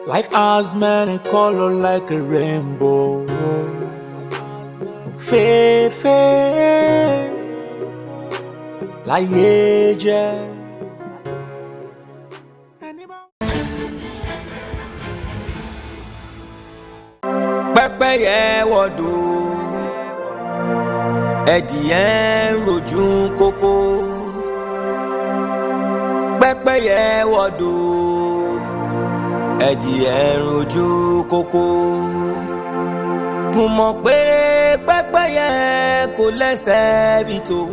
Life has many colors like a rainbow. Fefe, láyé jẹ́. Pẹ́pẹ́yẹ wọ̀dọ̀, ẹdìyẹ ń rojú kókó. Pẹ́pẹ́yẹ wọ̀dọ̀, ẹdìyẹ ń rojú kókó. Mo mọ̀ pé pẹ́pẹ́yẹ kò lẹ́sẹ̀ bí tòun.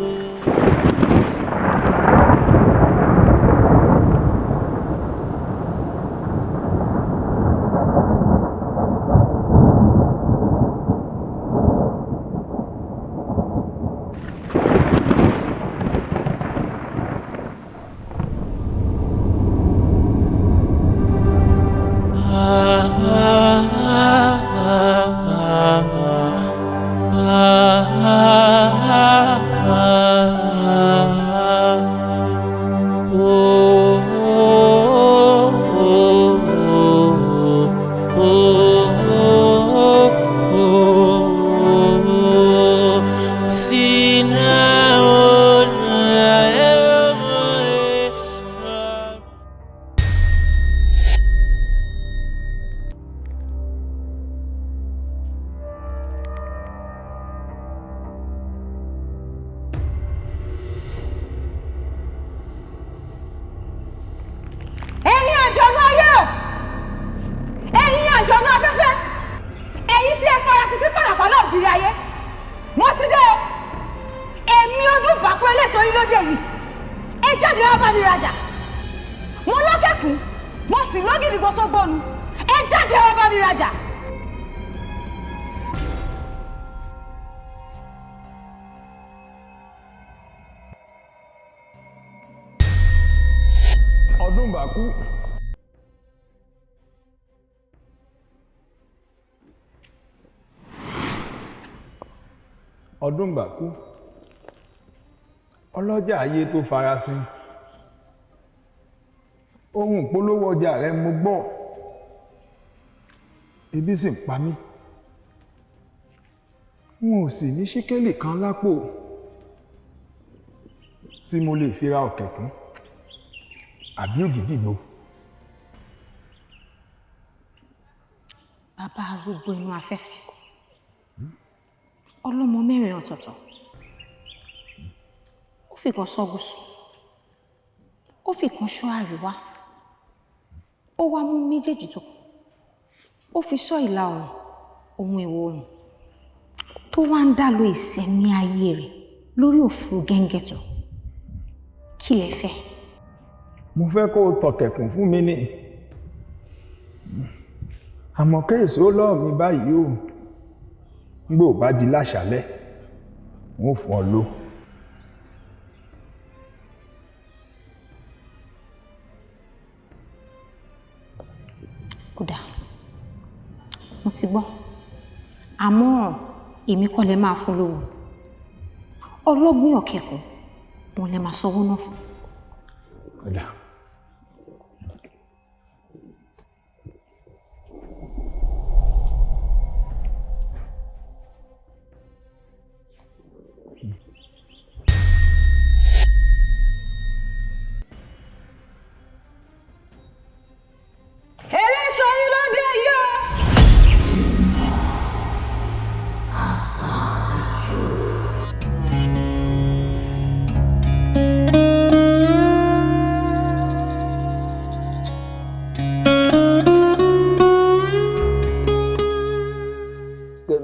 Ọdúnbàkú ọlọ́jà ayé tó farasin ohun ìpolówó ọjà rẹ mo gbọ́ ebi sì ń pa mí wọn ò sì ní ṣíkélì kan lápò tí mo lè fi ra ọ̀kẹ́kùn àbí ògìdìgbò. Bàbá arúgbó inú afẹ́fẹ́ ọlọ́mọ mẹ́rin ọ̀tọ̀ọ̀tọ̀ ó fi kan sọ gúúsù ó fi kan ṣọ́ àríwá ó wá mú méjèèjì tó ó fi ṣọ́ ìlà oòrùn ohun ìwọ̀ oòrùn tó wá ń dá lo ìsẹ̀mí ayé rẹ̀ lórí òfurufú gẹ́ngẹ́tọ̀ kí lẹ fẹ́. Mo fẹ́ kó o tọ̀kẹ̀kùn fún mi ní àmọ́ kéèsì ó lọ́ọ̀ mi báyìí o gbò bá di láṣálẹ́ wọ́n fún ọ ló. Kódà mo ti gbọ́ àmọ́ èmi kọ́ lẹ máa fún lówó ọlọ́gbìn ọ̀kẹ́kùn wọn lẹ máa sanwó náà fún. Kódà.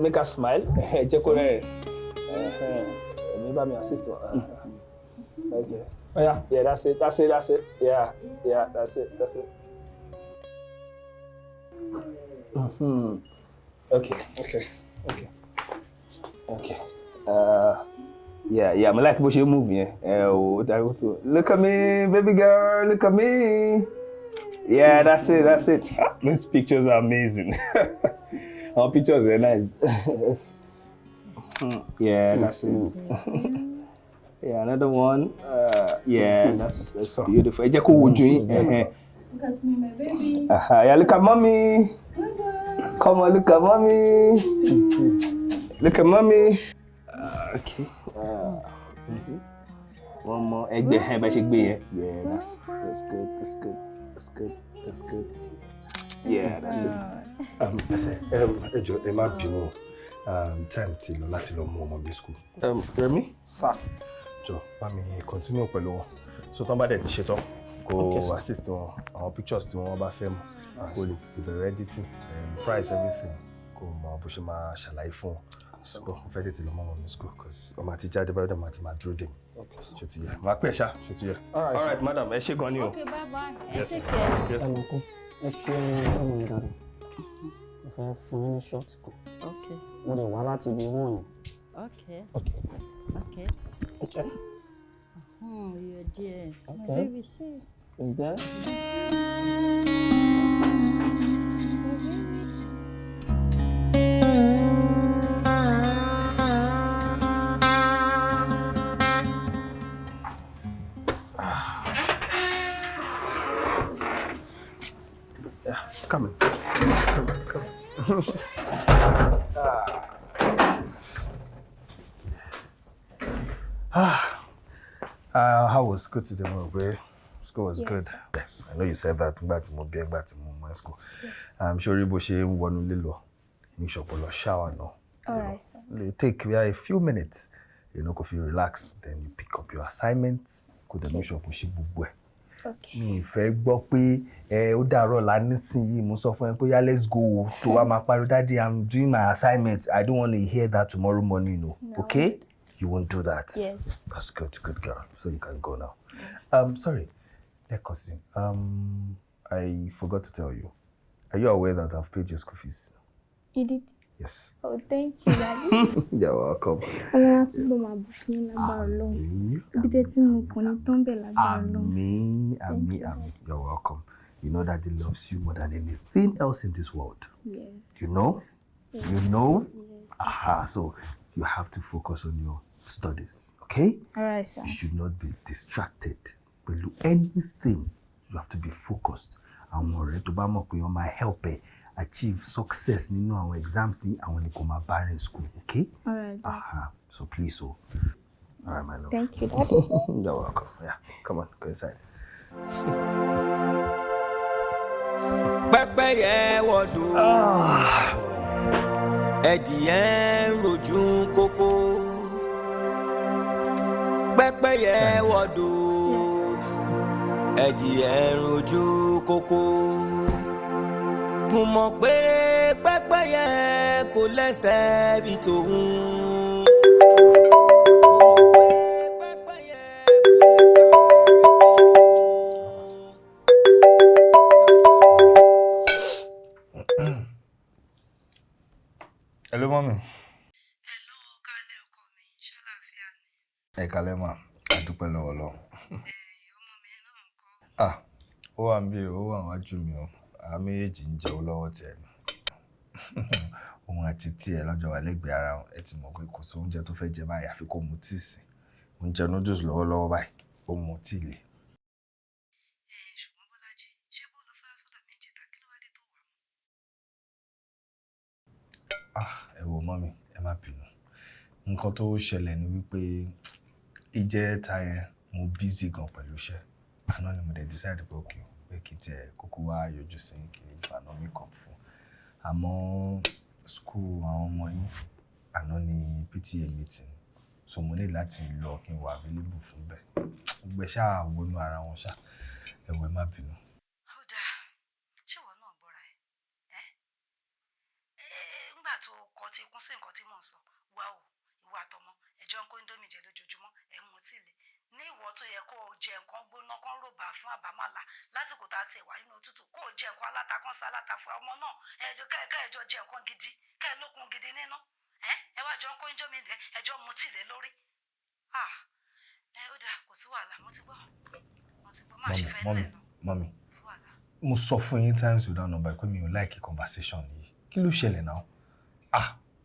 Make her smile. Check on her. Maybe assist her. Okay. Oh, yeah. Yeah, that's it. That's it. That's it. Yeah. Yeah, that's it. That's it. Okay. Okay. Okay. Okay. Yeah. I like what you move. Yeah. Look at me, baby girl. Look at me. Yeah, that's it. That's it. These pictures are amazing. Our pictures are nice. Yeah, that's it. Yeah, another one. Yeah, that's beautiful. Look at me, my baby. Yeah, look at mommy. Come on, look at mommy. Look at mommy. Okay. One more egg. Yeah, that's good. That's good. That's good. That's good. Yeah, that's it. Ẹ má bínú. Time ti lọ láti lọ mú ọmọ mi school. Remy? Sir. Jọ, bá mi continue pẹ̀lú wọn. So tán bá dẹ̀ ti ṣetán, kó assist wọn, àwọn pictures tí wọ́n bá fẹ́ mọ̀. Kó lè tètè bẹ̀rẹ̀ editing, price everything. Kó mọ bó ṣe máa ṣàlàyé fún wọn. So mo fẹ́ tètè lọ mú ọmọ mi school because ọmọ àti jáde báyọ̀ dàmú àti máa dúró dè mí. Ṣé ti yẹ? Màá pẹ́ ṣá, ṣé ti yẹ? All right, madam, ẹ ṣé gan ni o. Okay, bye bye. Yes. Take care. Yes. Ẹ ṣe ọmọ ìdàrú. Mo fẹ́ fún yín ní short kù. Okay. Mo lè wá láti ibi wọ̀n yẹn. Okay. Okay. Okay. Okay. Oh, you're dear. My Okay. baby, see. Is there? Yeah, come in. Come. How was school today, Mom? School was good. Yes, I know you said that. Back to my school. Yes. I'm sure you should one little. You should shower now. All right, sir. You take a few minutes. You know, if you relax, then you pick up your assignments. Could the mission push you? Okay. Mi fẹ́ gbọ́ pé ó dàárọ̀ la nísìnyí mo sọ fún ẹ pé yeah, let's go to wá máa pariwo daddy I'm doing my assignment. I don't want to hear that tomorrow morning, no. Okay? You won't do that. Yes. That's good girl. So you can go now. Sorry. Lekosi. I forgot to tell you. Are you aware that I've paid your school fees? You did? Yes. Oh, thank you, Daddy. You're welcome. Ọlọ́run á túbọ̀ máa bù fún yín lágbára Ọlọ́run. Ibi tẹ́ tí mo kàn ní tán bẹ̀ lágbára Ọlọ́run. Amen. You're welcome. You know that he loves you more than anything else in this world. Yes. You know? Yes. You know? Yes. Aha, so you have to focus on your studies, okay? All right, sir. You should not be distracted. But do anything, you have to be focused. Àwọn ọ̀rẹ́ tó bá mọ̀ pé wọ́n máa help ẹ achieve success nínú àwọn exams yìí àwọn ni kò máa bá rìn school, okay? All right. Aha, so please, all right, my love. Thank you, Daddy. You're welcome. Yeah, come on, go inside. Pẹ́pẹ́yẹ wọ̀dù ẹdìyẹ ń rojú kókó. Pẹ́pẹ́yẹ wọ̀dù ẹdìyẹ ń rojú kókó. Mo mọ̀ pé pẹ́pẹ́yẹ kò lẹ́sẹ̀ bí tòun. Hello, mommy. Hello, Kale ọkọ mi. Ṣàlàáfíà ni. Ẹ kálẹ́ mà, a dúpẹ́ lọ́wọ́ Ọlọ́run. Ọmọ mi náà ńkọ́? Ó wà níbí, ó wà wájú mi o. Àwa méjèèjì ń jẹun lọ́wọ́ tiẹ̀ ni. Òun àti tiẹ̀ lọ́jọ́ wà lẹ́gbẹ̀ẹ́ ara wọn. Ẹ ti mọ̀ pé kò sí oúnjẹ tó fẹ́ jẹ báyìí àfi kó mu tíì sí. Ó ń jẹ noodles lọ́wọ́lọ́wọ́ báyìí. Ó mu tíì le. Ṣùgbọ́n Bọ́lájí, ṣé bó ló fẹ́ sọ́dọ̀ mi jẹta kí ló wá dé tó wà mọ́? Ẹ wo mọ́mì, ẹ má bínú. Nǹkan tó ṣẹlẹ̀ ni wípé ìjẹta yẹn mo busy gan pẹ̀lú iṣẹ́. Àná ni mo dẹ̀ decide pé okay pé kí tiẹ̀ kúkú wá yọjú sí kí n gbaná makeup fún. Àmọ́ school àwọn ọmọ yín àná ni PTA meeting. So mo ní láti lọ kí n wà available fún bẹ́ẹ̀. Gbogbo ṣáà wọnú ara wọn ṣá. Ẹ wo ẹ má bínú. Ó dáa, ṣé ìwọ náà gbọ́ra ẹ̀? Ńgbà tó kọ tí kún sí nǹkan tí mò ń sọ, wá o, ìwọ àtọmọ, ẹjọ́ ń kó Indomie jẹ lójoojúmọ́, ẹ̀ ń mutí le. Ní ìwọ tó yẹ kó o jẹ nǹkan gbóná kan ròbà fún àbámàlà lásìkò tá a ti wà nínú òtútù kó o jẹ nǹkan aláta kan sí aláta fún ọmọ náà kẹ́ẹ̀jọ jẹ nǹkan gidi kẹ́ẹ̀ lókun gidi nínú ẹ wá jọ ń kó Indomie jẹ ẹjọ́ mutí le lórí. Ó dáa kò sí wàhálà mo ti gbọ́ máa ṣe fẹ́ nílẹ̀ lọ. Mọ́mì, Kò sí wàhálà. mo sọ fún yín times without number pé mi ò like conversation yìí. Kí ló ṣẹlẹ̀ náà?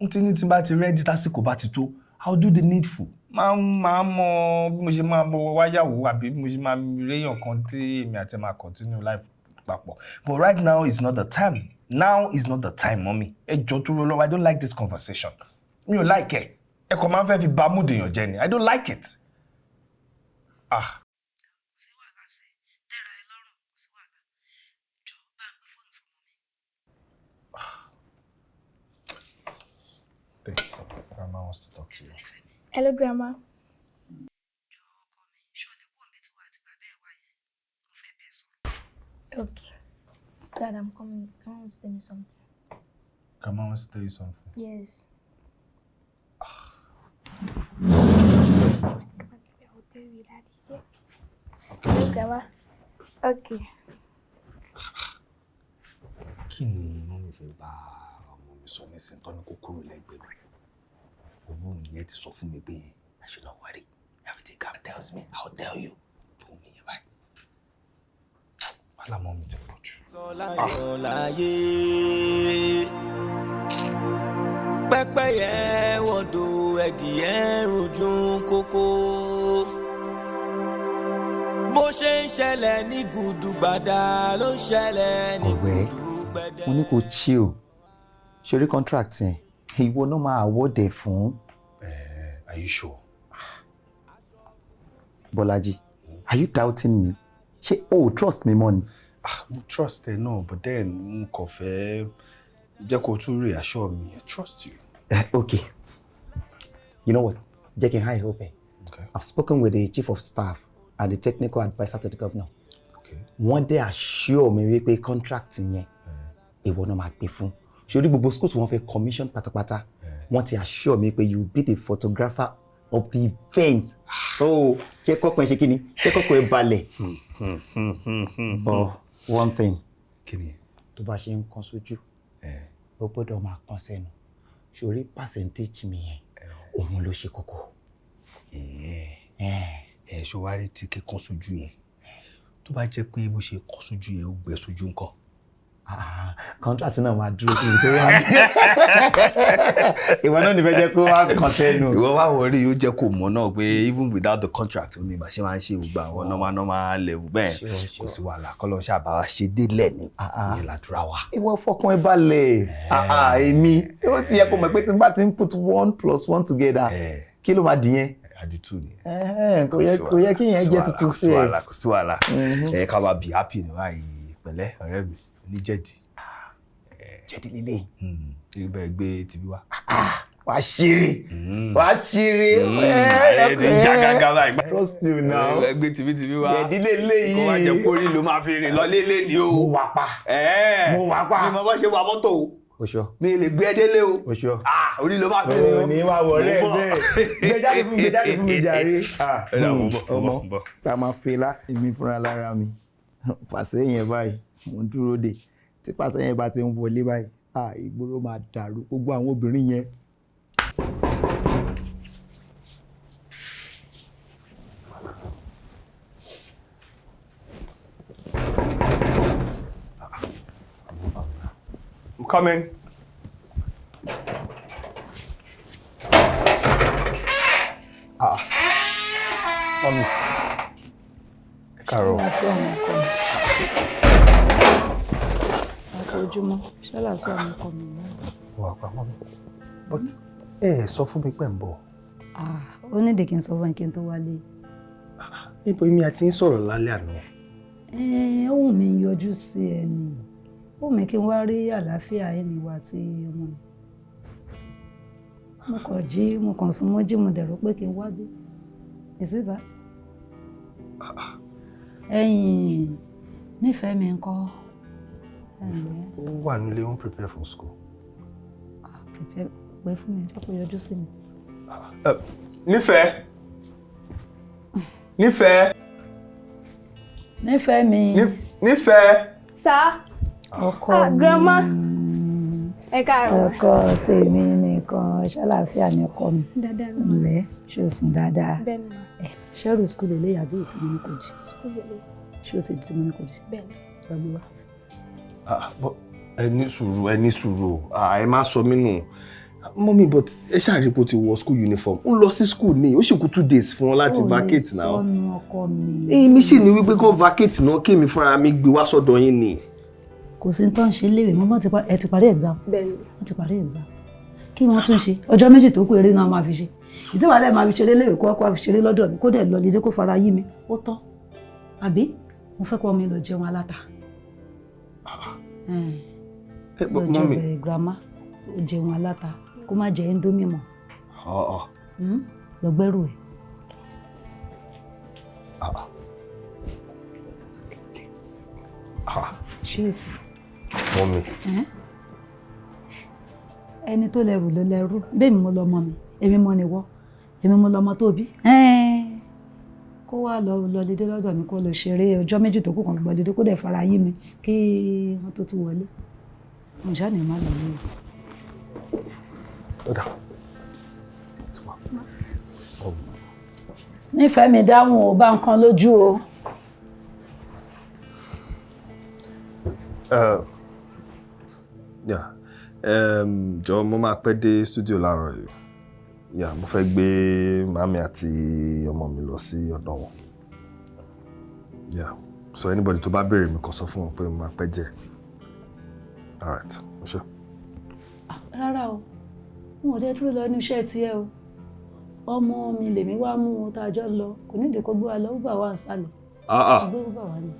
N tí bá ti ready tásìkò bá ti tó, I'll do the needful. Máa mọ bí mo ṣe máa bọ wáyàwó àbí bí mo ṣe máa réyàn kan tí èmi àti máa continue life papọ̀. But right now is not the time. Now is not the time, mommy. Ẹ jọ̀ọ́ tó lọ, I don't like this conversation. Mi ò like ẹ. Ẹ kàn máa ń fẹ́ fi bá mood èèyàn jẹ́ ni. I don't like it. Ah. Thank you. Grandma wants to talk to you. Hello, Grandma. Okay. Dad, I'm coming. Grandma wants to tell me something. Grandma wants to tell you something. Yes. I'll tell you, Daddy. Okay. Hello, Grandma. Okay. Kí ni mọ́mí fẹ́ bá ọmọ mi sọ nísìnyí tó ní kó kúrò lẹ́gbẹ̀ẹ́ mi? Owó mi yẹn ti sọ fún mi pé I should not worry. Everything God tells me, I'll tell you. Bó mi yẹn báyìí. Wàhálà mọ́mí ti pọ̀ jù. Pẹ́pẹ́yẹ wọ̀dò ẹ̀dìyẹ rojú kókó. Bó ṣe ń ṣẹlẹ̀ ní gùdùgbàdà ló ń ṣẹlẹ̀ ní gùdùgbẹ̀dẹ̀. Mo ní kó chill. Ṣorí contract yẹn, ìwọ náà máa award ẹ̀ fún. Are you sure? Bọ́lájí, are you doubting me? Ṣé o trust me mọ́ ni? Mo trust ẹ náà, but then mo kàn fẹ́ jẹ́ kó tún reassure me. I trust you. Okay. You know what? Jẹ́ kí n high hope ẹ. Okay. I've spoken with the chief of staff and the technical adviser to the governor. Okay. Wọ́n dẹ̀ assure mi wípé contract yẹn ìwọ náà máa gbé fún. Ṣorí gbogbo schools wọ́n fẹ́ commission pátápátá. Wọ́n ti assure mi pé you be the photographer of the event. So jẹ́ kọ́kọ́ ẹ ṣe kí ni? Jẹ́ kọ́kọ́ ẹ balẹ̀. But one thing. Kí ni? Tó bá ṣe ń kan sójú, ó gbọ́dọ̀ máa kan sẹ́nu. Ṣorí percentage mi yẹn, òun ló ṣe kókó. Ṣó wá rí tí kíkan sójú yẹn? Tó bá jẹ́ pé bó ṣe kọ́ sójú yẹn ó gbẹ sójú ńkọ́? Contract náà máa dúró kí n tó wá. Ìwọ náà ní fẹ́ jẹ́ kó wá kàn sẹ́nu. Ìwọ wá wọrí yóò jẹ́ kó mọ̀ náà pé even without the contract ó ní bá ṣe máa ń ṣe gbogbo àwọn normal level bẹ́ẹ̀. Kò sí wàhálà kọ́lọ́ ṣàbá wa ṣe délẹ̀ ní ìyẹn làdúrà wa. Ìwọ fọkàn ẹ balẹ̀. Èmi ó ti yẹ kó mọ̀ pé tí n bá ti ń put 1 + 1 together kí ló máa dì yẹn? Àdìtú ni. Kò yẹ kí yẹn jẹ́ tuntun sí ẹ. Kò sí wàhálà. Ká máa be happy ní báyìí pẹ̀lẹ́ ọ̀rẹ́ mi oníjẹ̀dì. Jẹ̀dí lílé. Ibẹ̀ gbé tìbí wá. Wàá ṣeré. Wàá ṣeré. Ẹ ti jágàgà báyìí. Trust you now. Gbé tìbí wá. Jẹ̀dí lélẹ̀ yìí. Kó wá jẹ kórìí ló máa fi rìn lọ lélẹ̀ ni o. Mo wà pa. Mo wà pa. Mi mọ bó ṣe wa mọ́tò o. Oṣù. Mi lè gbé ẹ délé o. Oṣù. Orí ló máa fi rìn o. Ní wàá wọ̀rẹ́ ẹ bẹ́ẹ̀. Gbé jáde fún mi jàre. Ọmọ. Tá máa fi lá. Èmi fúnra lára mi. Pàṣẹ yẹn báyìí. Mo ń dúró dè. Tí pàṣẹ yẹn bá ti ń wọlé báyìí. Ìgboro máa dàrú gbogbo àwọn obìnrin yẹn. I'm coming. Mommy. Carol. Ojúmọ́ ṣàlàáfíà mi kọ mi náà. Wà pa mọ́ mi. But sọ fún mi pé ń bọ̀. Ó ní ìdí kí n sọ fún ẹ kí n tó wálé. Níbo èmi àti ń sọ̀rọ̀ lálẹ́ àná. Ó wù mí yọjú sí ẹ ni. Ó wù mí kí n wá rí àlàáfíà ẹ̀mí wa àti ọmọ mi. Mo kàn sún mọ́jú mo dẹ̀rọ pé kí n wá bí. Is it bad? Nífẹ̀ẹ́ mi ńkọ́? Ó wà nílé ó ń prepare for school. Prepare pé fún mi jẹ́ kó yọjú sí mi. Nífẹ̀ẹ́ mi. Nífẹ̀ẹ́. Sá. Ọkọ mi. Grandma. Ẹ káàárọ̀. Ọkọ tèmi nìkan ṣàlàáfíà ní ọkọ mi. Dáadáa ni. Ǹlẹ́ ṣé o sùn dáadáa? Bẹ́ẹ̀ ni. Ṣẹ́rù skul lè léyà bí ìtì mo ní kò jì. Skul lè lè. Ṣé o ti di tí mo ní kò jì? Bẹ́ẹ̀ ni. Gbàgbé wa. Ẹ ní sùúrù ẹ má sọ mí nù. Mommy, but ẹ ṣáà rí pé ó ti wọ school uniform. Ó lọ sí school ní, ó sì kù 2 days fún wọn láti vacate now. Sọnù ọkọ mi. Mi sì ní wípé kán vacate náà kí èmi fúnra mi gbé wá sọ́dọ̀ yín ni. Kò sí tán ṣe léwe mọ́ ẹ ti parí exam. Bẹ́ẹ̀ni. Wọ́n ti parí exam. Kí wọ́n tún ṣe? Ọjọ́ méjì tó kù eré náà máa fi ṣe. Ìtẹ́wà lẹ́ẹ̀ máa fi ṣeré léwe kó fi ṣeré lọ́dọ̀ mi kó dẹ̀ lọ lédè kó fara yí mi. Ó tán. Àbí mo fẹ́ kó mi lọ jẹun aláta. Lọ́jọ́ bẹ̀rẹ̀ girama ó jẹun aláta kó má jẹ indomie mọ́. Lọ gbẹ́rù ẹ̀. Ṣé èsì? Mommy. Ẹni tó lẹ́rù ló lẹ́rù bẹ́ẹ̀ mi mo lọ́mọ mi èmi mo níwọ́ èmi mo lọ́mọ tó bí. Kó wá lọ lédè lọ́dọ̀ mi kó lọ ṣeré ọjọ́ méjì tó kù kan gbọ́ lédè kó dẹ̀ fara yí mi kí wọ́n tó tún wọlé. Mo ṣáà ní má lọ lórí. Ó dà. Nífẹ̀ẹ́ mi dáhùn ò bá nǹkan lójú o. Jọ̀ọ́ mo máa pẹ́ dé studio láàárọ̀ yìí. Mo fẹ́ gbé màmí àti ọmọ mi lọ sí ọ̀dọ̀ wọn. So anybody tó bá béèrè mi kó sọ fún wọn pé mo máa pẹ́ díẹ̀. All right, ṣé. Rárá o, n ò dé dúró lọ ní iṣẹ́ tiẹ̀ o. Ọmọ mi lèmi wá mú wọn tá a jọ lọ, kò ní ìdí kó gbé wa lọ, ó bà wá nsàlẹ̀. Gbé ó bà wá ni.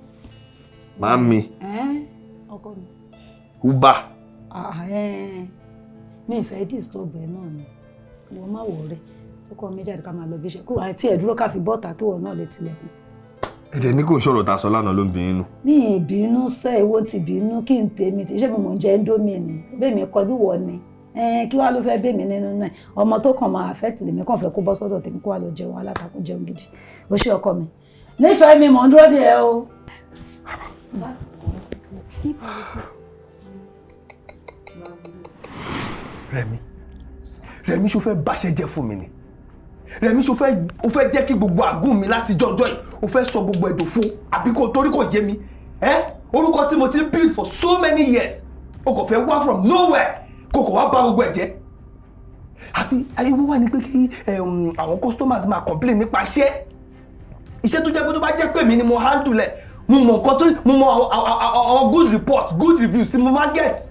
Màmí. Ọkọ mi. Uber. Mi ìfẹ́ disturb ẹ náà ni. Wọ́n má wọ̀ rẹ̀. Ó kọ́ mi jáde ká máa lọ bí iṣẹ́. Kó àti ẹ̀ dúró ká fi bọ́ta kí wọ́n náà lè tilẹ̀kùn. Ẹ̀jẹ̀ ní kò ń ṣọ̀rọ̀ ta sọ lánàá ló ń bínú nù. Mi ìbínú sẹ́ èwo ti bínú kí n tèmi tí ṣé mo mọ̀ ń jẹ indomie ni. Bẹ́ẹ̀ mi kọ́ bí wọ́n ni. Kí wàá ló fẹ́ bẹ́ mi nínú náà. Ọmọ tó kàn máa affect lèmi kàn fẹ́ kó bọ́ sọ́dọ̀ tèmi kó wá lọ jẹun alátakò jẹun gidi. Ó ṣe ọkọ mi. Nífẹ̀ẹ́ mi mò ń dúró dè ẹ́ o. Rẹ̀mí ṣó fẹ́ báṣẹ́ jẹ́ fún mi ni. Rẹ̀mí ṣó fẹ́ jẹ́ kí gbogbo àgún mi láti jọjọ́ yìí ó fẹ́ sọ gbogbo ẹ̀dọ̀ fún àbí kò torí kò yé mi. Orúkọ tí mo ti build for so many years o kò fẹ́ wá from nowhere kò kò wá bá gbogbo ẹ̀ jẹ́. Àfi ayé wọ́n wà ní pé kí àwọn customers máa complain nípa iṣẹ́ tó jẹ́ pé tó bá jẹ́ pé mi ni mo handle ẹ̀ mo mọ̀ nǹkan tó mo mọ̀ àwọn good reports good reviews tí mo máa get.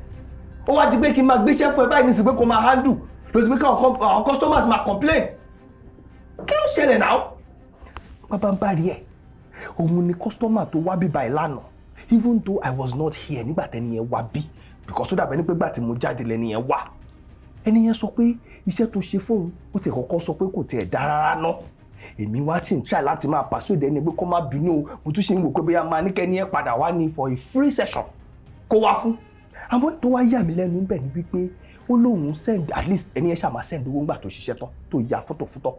Ó wá di pé kí n máa gbéṣẹ́ fún ẹ báyìí nísìsiyìí pé kó máa handle lójú pé àwọn customers máa complain. Kí ló ṣẹlẹ̀ náà? Bàbá ń bá rí ẹ̀ òun ni customer tó wá bí báyìí lánàá even though I was not here nígbà tẹ́ni yẹn wá bí because ó dàbẹ̀ ní pé gbà tí mo jáde lẹ́ni yẹn wá ẹni yẹn sọ pé iṣẹ́ tó ṣe fóun ó ti kọ́kọ́ sọ pé kò tiẹ̀ dá rárá ná èmi wá tí ń try láti máa persuade ẹni pé kó má bínú o mo tún ṣe ń wò pé bóyá máa ní kẹ́ni yẹn padà wá ní for a free session kó wá fún àmọ́ tó wá yà mí lẹ́nu bẹ̀ ni wípé ó lóun send at least ẹni yẹn ṣàmà send owó ńgbà tó ṣiṣẹ́ tán tó ya fọ́tò fútọ́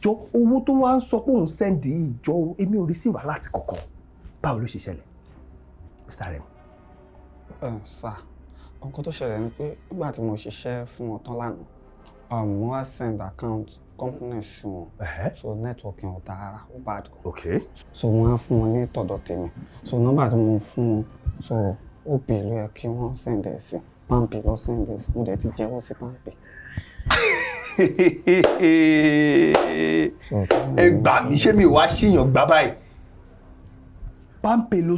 jọ owó tó wá ń sọ pé òun send yìí jọ èmi ò rí sí wàhálà àti kọ̀ọ̀kan báwo ló ṣe ṣẹlẹ̀ Mr. Rem. Sir, nǹkan tó ṣẹlẹ̀ ni pé nígbà tí mo ṣiṣẹ́ fún wọn tán lánàá mo wá send account company sí wọn so networking ò dára ó bad go. Okay. So wọ́n á fún wọn ní tọ̀dọ̀ tèmi so nọ́mbà tí mo fún wọn so ó pè ló yẹ kí wọ́n send ẹ̀ sí pampi lọ send ẹ̀ sí mo dẹ̀ ti jẹ́wọ́ sí pampi. Ẹ gbà mí ṣé mi ò wá ṣèyàn gbá báyìí pampi ló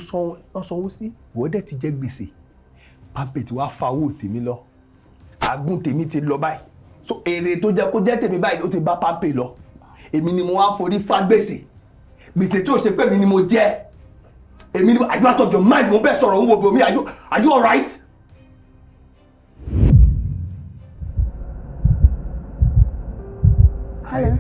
sanwó sí wọ́n dẹ̀ ti jẹ́ gbèsè pampi tí wàá fa owó tèmi lọ àgùn tèmi ti lọ báyìí so èrè tó jẹ́ kó jẹ́ tèmi báyìí ló ti bá pampi lọ èmi ni mo wá forí fa gbèsè tí ò ṣe pé mi ni mo jẹ́ èmi ni are you out of your mind mo bẹ́ẹ̀ sọ̀rọ̀ ń wo bomi are you alright. Hello.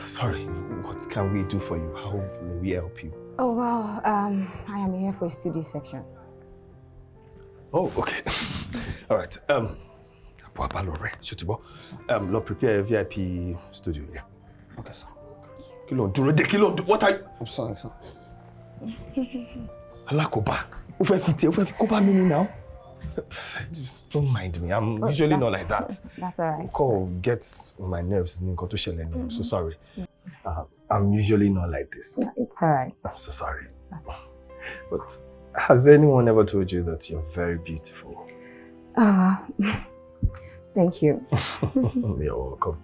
Sorry, what can we do for you? How may we help you? Oh, well, I am here for a studio section. Oh, okay. All right. Lord, prepare a VIP studio, yeah. Okay, sir. What are you? I'm sorry, sir. Alakoba. Koba meaning now? Just don't mind me. I'm usually not like that. That's all right. Call gets on my nerves. I'm so sorry. I'm usually not like this. No, it's all right. I'm so sorry. But Has anyone ever told you that you're very beautiful? Thank you. You're welcome.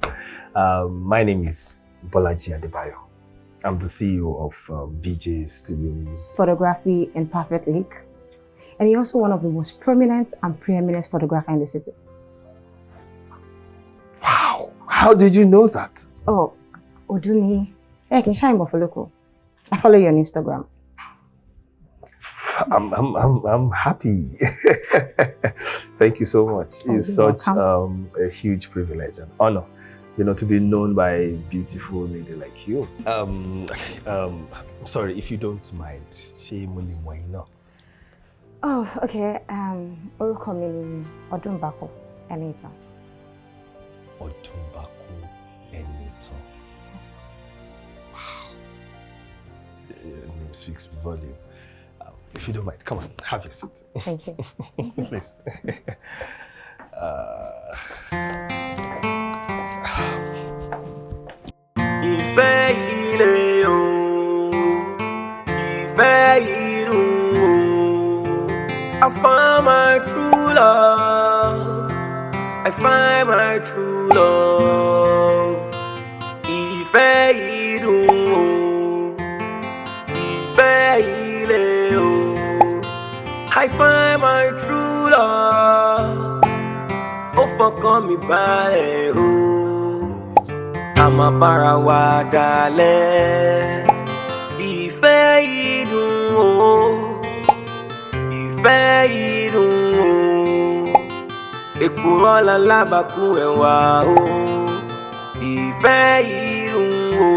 My name is Bolaji Adebayo. I'm the CEO of BJ Studios. Photography in Perfect Lake. And you're also one of the most prominent and preeminent photographers in the city. Wow! How did you know that? Oh, Oduni. I can shine more for local. I follow you on Instagram. I'm happy. Thank you so much. It's such a huge privilege and honor, to be known by a beautiful lady like you. Sorry, if you don't mind. Oh, okay. Orúkọ mi ni Ọdúnbàkọ Ẹniìtàn. Ọdúnbàkọ Ẹniìtàn. Wow. Your name speaks volume. If you don't mind, come on, have your seat. Thank you. Please. Ìfẹ́ ilé o, ìfẹ́ irun o. I find my true love. I find my true love. Ìfẹ́ irun o, ìfẹ́ ilé o. I find my true love. Ó fọkàn mi balẹ̀ o. A máa bára wa dalẹ̀. Ìfẹ́ ìdùn o. Ìfẹ́ ìdùn o. Èkùrọ́ lálábàkú ẹ̀wà o. Ìfẹ́ ìdùn o.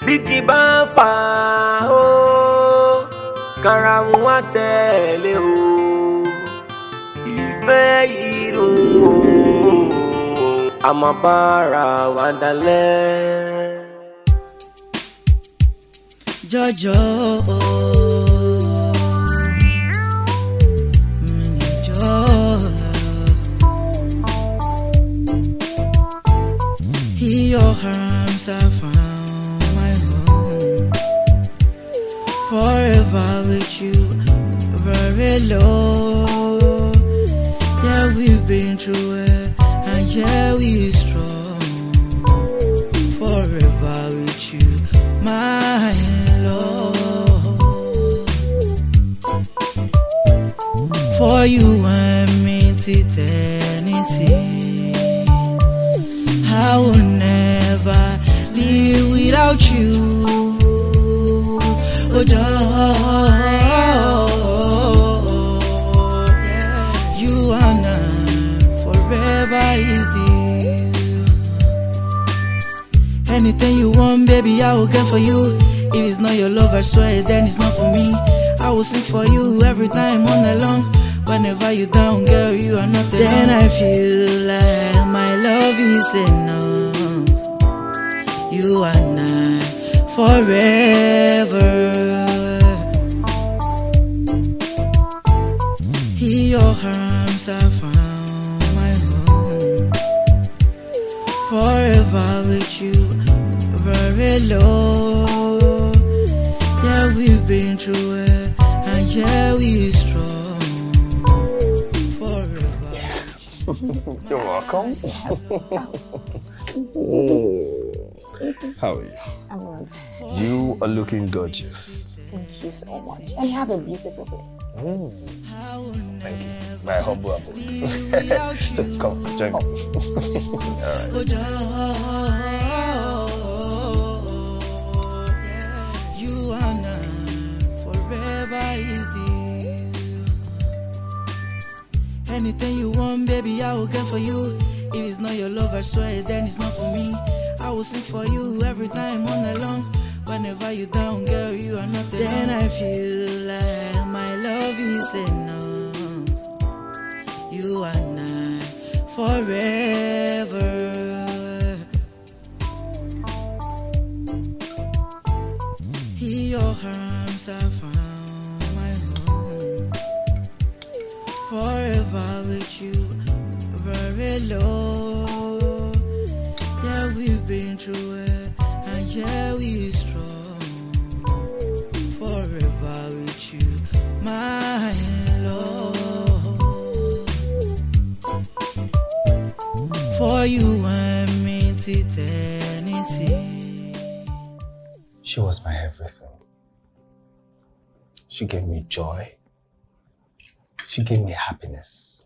Bí kì bá fà o. Karahun wá tẹ̀lé o. Ìfẹ́ ìdùn o. A máa bára wa dalẹ̀. Jọjọ your arms I found my home. Forever with you, very low. Yeah, we've been through it, and yeah, we're strong. Forever with you, my love. For you and me to eternity, I will never live without you. Oh, you and I forever is dear. Anything you want, baby, I will get for you. If it's not your love, I swear, then it's not for me. I will sing for you every time all night long. Whenever you down, girl, you are not alone. Then I feel like my love is enough. You and I forever. In your arms I found my home. Forever with you, very low. Yeah, we've been through it, and yeah, we're strong. You're welcome. How are you? I'm good. You are looking gorgeous. Thank you so much. And you have a beautiful face. Thank you. My humble abode. So come, join me. Alright. You and I forever is dear. Anything you want, baby, I will get for you. If it's not your love, I swear, then it's not for me. I will sing for you every time all night long. Whenever you down, girl, you are not alone. Then I feel like my love is enough. You and I forever. In your arms I found my home. Forever with you, very low. Yeah, we've been through it, and yeah, we're strong. Forever with you. you and me to eternity. She was my everything. She gave me joy. She gave me happiness.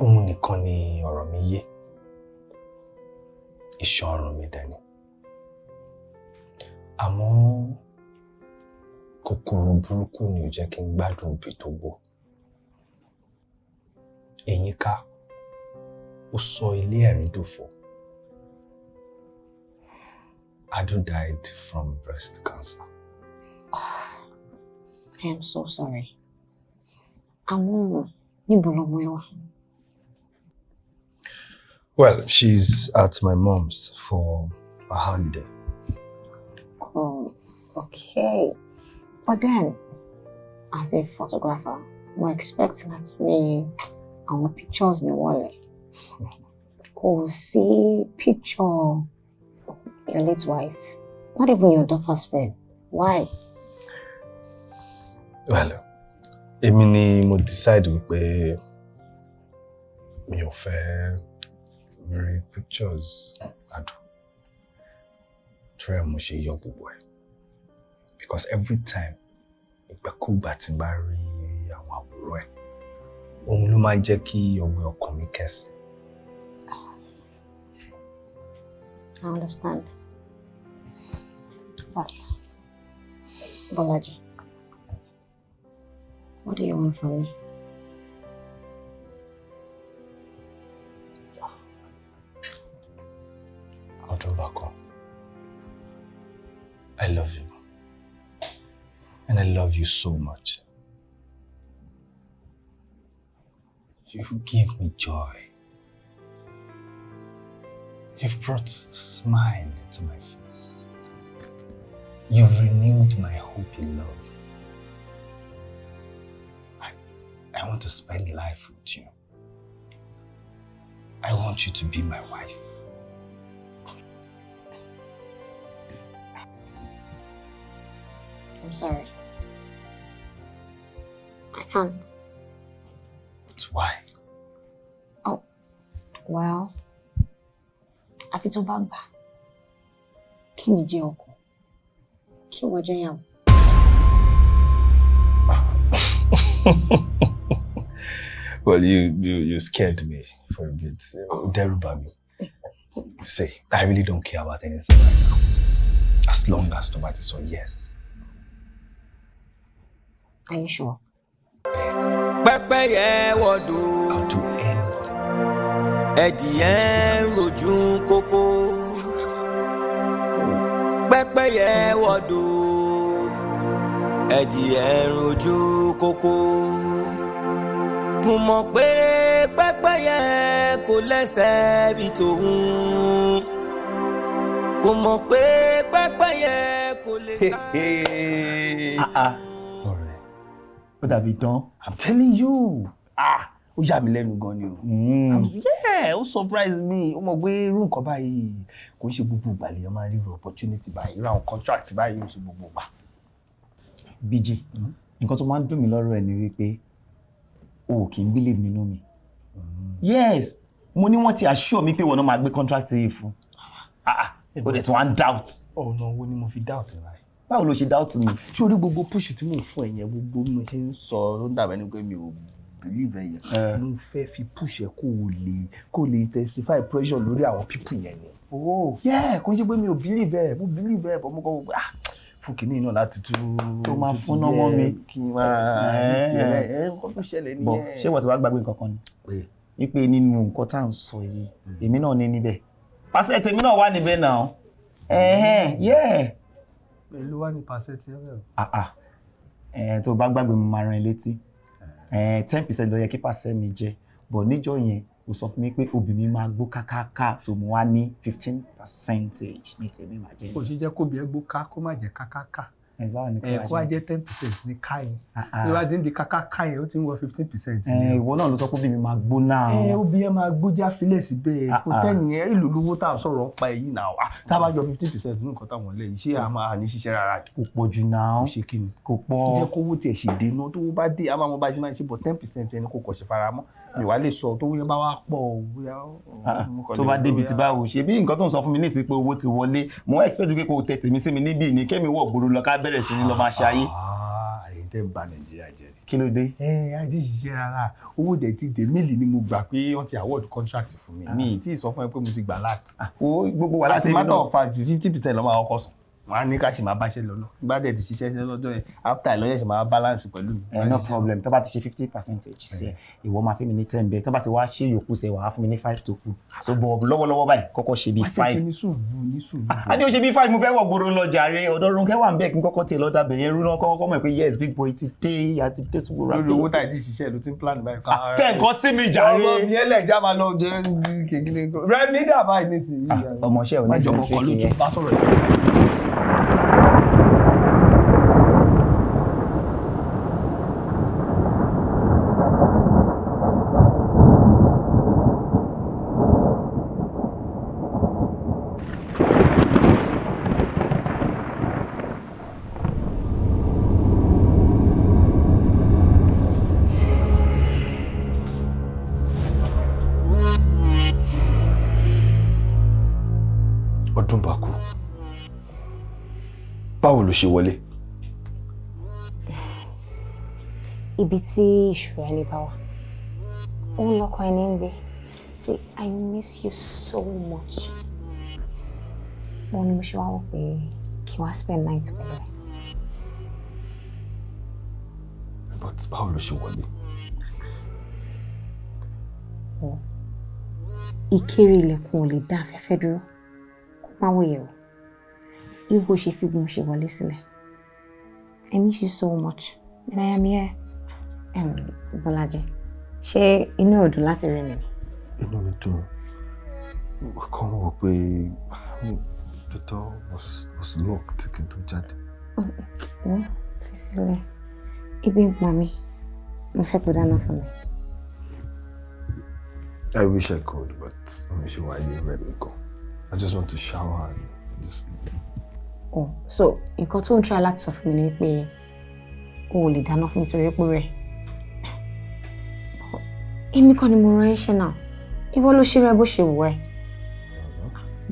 Òun nìkan ni ọ̀rọ̀ mi yé. Iṣan ọrùn mi dẹ̀ ni. Àmọ́ kòkòrò burúkú ni ò jẹ́ kí n gbádùn ibi tó gbó. Ẹ̀yìn ká, ó sọ ilé ẹ̀rín dòfo. Adu died from breast cancer. I am so sorry. Àmọ́ níbo lọmọ ẹ wà? Well, she's at my mom's for a holiday. Oh, okay. But then, as a photographer, we expect that our pictures in the wall. Go see picture of your late wife. Not even your daughter's friend. Why? Well, èmi ni mo decide wípé mi ò fẹ́ rí pictures Adu. Torí ẹ̀ mo ṣe yọ gbogbo ẹ̀. Because every time ìgbàkúgbà tí n bá rí àwọn àwòrán ẹ̀, òun ló máa ń jẹ́ kí ọgbẹ́ ọkàn mi kẹ́sì. I understand. But, Bolaji, what do you want from me? Odubako, I love you. And I love you so much. You give me joy. You've brought a smile into my face. You've renewed my hope in love. I want to spend life with you. I want you to be my wife. I'm sorry. I can't. But why? Oh, well, àfi tó bá gbà. Kí mi jẹ́ ọkọ. Kí wọ́n jẹ́ ìyàwó. Well, you scared me for a bit. Deruba me. Say, I really don't care about anything right now. As long as Tomati saw yes. Are you sure? Pẹ́pẹ́yẹ wọ̀dù. I'll do anything. Ẹ̀dìyẹ ń rojú kókó. Pẹ́pẹ́yẹ wọ̀dù. Ẹ̀dìyẹ ń rojú kókó. Mo mọ̀ pé pẹ́pẹ́yẹ kò lẹ́sẹ̀ bí tòun. Mo mọ̀ pé pẹ́pẹ́yẹ kò lè sá. Ó dàbí tán. I'm telling you. Ó yà mí lẹ́nu gan ni o. Yeah, ó surprise me. Ó mọ̀ pé irú nǹkan báyìí kò ń ṣe gbogbo ìgbà lèèyàn máa rí irú opportunity báyìí. Irú àwọn contract báyìí ò ṣe gbogbo ìgbà. BJ, nǹkan tó máa ń dùn mí lọ́rọ̀ ẹ̀ ni wípé o kì í believe nínú mi. Yes, mo ní wọ́n ti assure mi pé wọ́n náà máa gbé contract yìí fún. Ó dẹ̀ tí wọ́n á doubt. Ọ̀nà wo ni mo fi doubt ẹ̀ báyìí? Báwo ló ṣe doubt mi? Ṣé orí gbogbo push tí mò ń fún ẹ yẹn gbogbo mo ṣe ń sọ ló ń dàbẹ̀ ni pé mi ò believe ẹ yẹn. Mo fẹ́ fi push ẹ kó lè intensify pressure lórí àwọn people yẹn ni. Yeah, kò ń ṣe pé mi ò believe ẹ, mo believe ẹ, but mo kọ́ wọ́n fún kìíní náà láti tó máa fún ọmọ mi kí n máa nǹkan tó ṣẹlẹ̀ nìyẹn. Bọ̀ ṣé wọ́n ti wá gbàgbé nǹkan kan ni? Wípé nínú nǹkan tá à ń sọ yìí, èmi náà ní níbẹ̀. Pàṣẹ tèmi náà wà níbẹ̀ náà. Yeah. Ló wá ní pàṣẹ tí ẹ bẹ̀rẹ̀. Tó bá gbàgbé mo máa rán ẹ létí. 10% ló yẹ kí pàṣẹ mi jẹ. Bọ̀ níjọ́ yẹn, ó sọ fún mi pé obìnrin máa gbó kákáká, so mo wá ní 15% ní tèmi máa jẹ. Kò ṣe jẹ́ kó bí ẹ gbó ká kó má jẹ́ kákáká. kó wá jẹ́ 10% ní káyìn bí wàá ti ń di káká káyìn ó ti ń wọ 15%. Ìwọ náà ló sọ pé bí mi máa gbó náà. Obìnrin máa gbójá filẹ̀ síbẹ̀ kò tẹ́nìyàn ìlú lówó tá à ń sọ̀rọ̀ ń pa èyí náà tá a bá yọ 15% nínú nǹkan táwọn lẹ́yìn ṣé a máa ní ṣiṣẹ́ rárá. Kò pọ̀ jù náà. Kò ṣe kí ni. Kò pọ̀. Tó jẹ́ kówó tiẹ̀ ṣe dé náà tó bá dé a máa mọ bá ṣe máa ṣe bọ̀ 10% ẹni kò kọ̀ ṣe fara mọ́ mi wá lè sọ tó yẹn bá wá pọ̀ tó bá débi tí báwo ṣe bí nǹkan tó ń sọ fún mi nísìsiyìí pé owó ti wọlé mo expect pé kò tẹ̀ tèmi sí mi níbí ní kémi wọ̀ gbòòrò lọ ká bẹ̀rẹ̀ sí ní lọ máa ṣayé. Àyè tẹ́ ń ba Nàìjíríà jẹ́ rí. Kí ló dé? Àìtí ṣiṣẹ́ rárá owó dẹ̀ ti dé méèlì ni mo gbà pé wọ́n ti award contract fún mi mi tí ì sọ fún ẹ pé mo ti gbà láti. Gbogbo wà láti matter of fact 50% ló máa kọ́kọ́ sùn wọ́n á ní ká ṣe máa báṣẹ́ lọ náà bá dẹ̀ ti ṣiṣẹ́ lọ́jọ́ yẹn after ìlọ́yẹ̀ ṣe máa balance pẹ̀lú mi. No problem tó bá ti ṣe 50% sí ìwọ máa fi mi ní 10 bẹ́ẹ̀ tó bá ti wá ṣe yòókù sẹ́ wàá fún mi ní 5 tó kù so bọ̀ lọ́wọ́lọ́wọ́ báyìí kọ́kọ́ ṣe bí 5. a ní o ṣe bí 5 mo fẹ́ wọ̀ gbòòrò lọ jàre ọ̀dọ́ Rónkẹ́ wà ń bẹ́ẹ̀ kí n kọ́kọ́ tiẹ̀ lọ́dà bẹ̀yẹn rú náà kọ́kọ́ mọ̀ pé yes big boy ti dé àti dé sùgbòrò. lórí owó táyì tí ṣiṣẹ́ ló ti ń plan báyìí. tẹ̀ nǹkan sí mi jàre. ọmọ mi ẹlẹ́jà máa lọ jẹ́ kékeré rẹ ní dàbá yìí nísìnyí. ọmọọṣẹ́ ò ní jọ ṣe kí yẹn. Báwo ló ṣe wọlé? Ibi tí ìṣúra ẹni bá wà òun lọkọ ẹni ń gbé. See, I miss you so much. Mo ní mo ṣe wá wò pé kí wọ́n spend night pẹ̀lú ẹ. But báwo ló ṣe wọlé? Ìkéré ilẹ̀kùn ò lè dá afẹ́fẹ́ dúró kó má wòye o. Ibo ṣe fi gbọ́n ṣe wọlé sílẹ̀. I miss you so much and I am here. Bọ́lájí, ṣé inú ò dùn láti rí mi? Inú mi dùn. Kàn wò pé the door was locked kí n tó jáde. Wọ́n fi sílẹ̀. Ibi ń pọn mi. Mo fẹ́ kó dáná fún mi. I wish I could, but I'm sure why you ready to go. I just want to shower and just sleep. Oh, so nǹkan tó ń try láti sọ fún mi ni pé o ò lè dáná fún mi torí pé rẹ̀. Èmi kọ́ ni mo rán iṣẹ́ náà. Ìwọ ló ṣe rẹ bó ṣe wù ẹ́.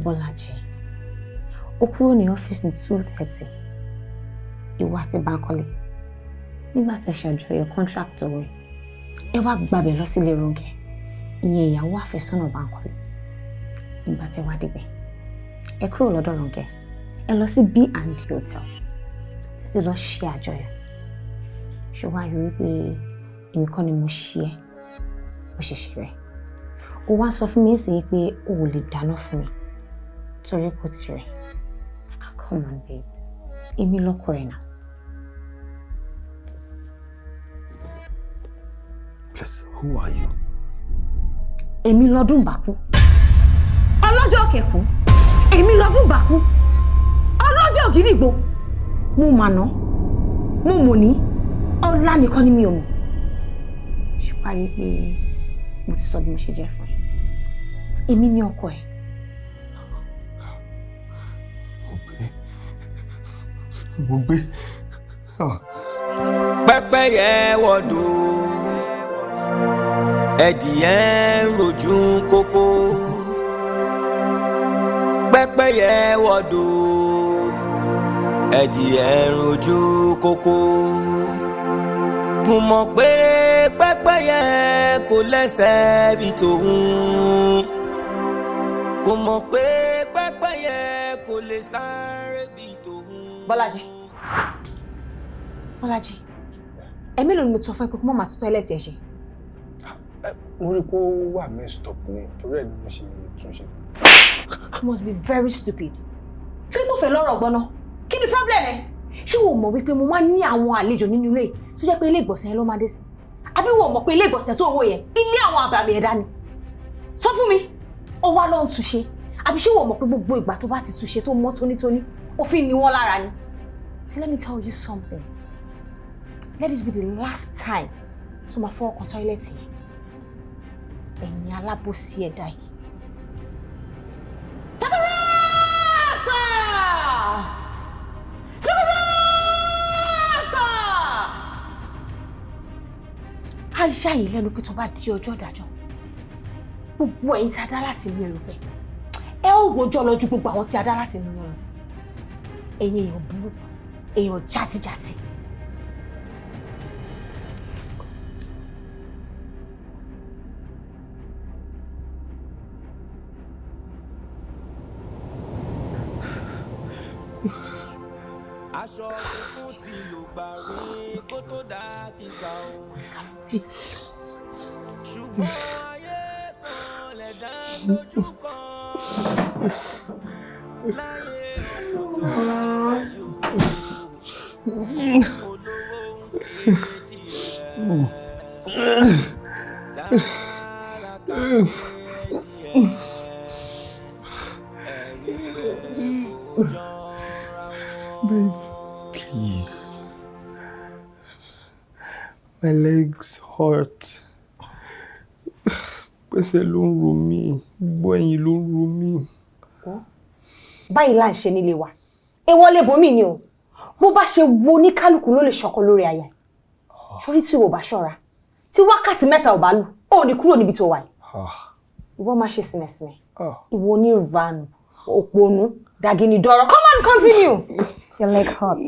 Bọ́lájí, ó kúrò ní ọ́fíìsì ní 2:30. Ìwọ àti Bánkọ́lé. Nígbà tí ẹ ṣe àjọyọ̀ contract owó ẹ wá gbàbẹ̀ lọ sílé Rónkẹ́. Ìyẹn ìyàwó àfẹ́sọ́nà Bánkọ́lé. Nígbà tí ẹ wá débẹ̀, ẹ kúrò lọ́dọ̀ Rónkẹ́. Ẹ lọ sí B&D hotel. Títí lọ ṣe àjọyọ̀. Ṣé wàá rí wípé èmi kọ́ ni mo ṣe ẹ́ bó ṣe ṣe rẹ̀. Ó wá sọ fún mi sí pé o ò lè dáná fún mi torí kò ti rẹ̀. Come on babe. Èmi lọ́kọ ẹ̀ náà. Please, who are you? Èmi lọ́dún bàkú. Ọlọ́jọ́ kẹ̀kú. Èmi lọ́dún bàkú. Ọlọ́jọ́ ògìrìgbò. Mo mà ná. Mo mọ̀ ní. Ọlá nìkan ni mi ò mọ̀. Ṣùgbọ́n rí pé mo ti sọ bí mo ṣe jẹ́ fún ẹ. Èmi ni ọkọ ẹ. Mo gbé. Pẹ́pẹ́yẹ wọ̀dọ̀ ẹdìyẹ ń rojú kókó. Pẹ́pẹ́yẹ wọ̀dọ̀ ẹdìyẹ ń rojú kókó. Mo mọ̀ pé pẹ́pẹ́yẹ kò lẹ́sẹ̀ bí tòun. Mo mọ̀ pé pẹ́pẹ́yẹ kò lè sáré bí tòun. Bọ́lájí. Bọ́lájí. Ẹ̀mí ló ní mo sọ fún ẹ pé kó má máa tún tọ́ílẹ̀tì ẹ̀ ṣe. Mo rí pé ó wà messed up ni torí ẹ̀ ni mo ṣe tún ṣe. You must be very stupid. Ṣé tó fẹ́ lọ́rọ̀ gbọ́ná? Kí ni problem ẹ? Ṣé wo mọ̀ wípé mo máa ń ní àwọn àlejò nínú ilé tó jẹ́ pé ilé ìgbọ̀nsẹ̀ yẹn ló máa dé sí? Àbí wo mọ̀ pé ilé ìgbọ̀nsẹ̀ tó wò yẹn ilé àwọn àbàmì ẹ̀dá ni? Sọ fún mi, ó wá lọ ń túnṣe. Àbí ṣé wo mọ̀ pé gbogbo ìgbà tó bá ti túnṣe tó mọ́ tónítóní, òfin ni wọ́n lára ni? See, let me tell you something. Let this be the last time to my fall on toilet. And Yalabosi die. Ajá yìí lẹ́nu pé tó bá di ọjọ́ ìdájọ́. Gbogbo ẹ̀yin tí a dá láti inú erùpẹ̀. Ẹ ó rojọ́ lọ ju gbogbo àwọn tí a dá láti inú wọn. Ẹ̀yin èèyàn burú, èèyàn játijàti. Aṣọ funfun tí ló gbà rí kó tó dá kìsà o. Ṣùgbọ́n ayé kan lẹ̀dá lójú kan. Láyé òtútù kára yóò. Olówó ń ké tiẹ̀. Tálákà ké tiẹ̀. Ẹ̀rí pé kò jọra wọn. Babe, please. My legs hurt. Pẹ̀sẹ̀ ló ń ro mí, gbogbo ẹ̀yìn ló ń ro mí. Báyìí là ń ṣe nílé wa. Èwo lè bomi ni o. Bó bá ṣe wo ní kálukú ló lè ṣọkọ lórí aya. Sórí tí o bá ṣọ́ra. Tí wákàtí mẹ́ta ò bá lù, ó ní kúrò níbi tó wà yìí. Ìwọ máa ṣe sìmẹ̀sìmẹ̀. Ìwọ ní ìranù, òpònú, dàgìnì dọ̀rọ̀. Come on, continue. Your leg hurt.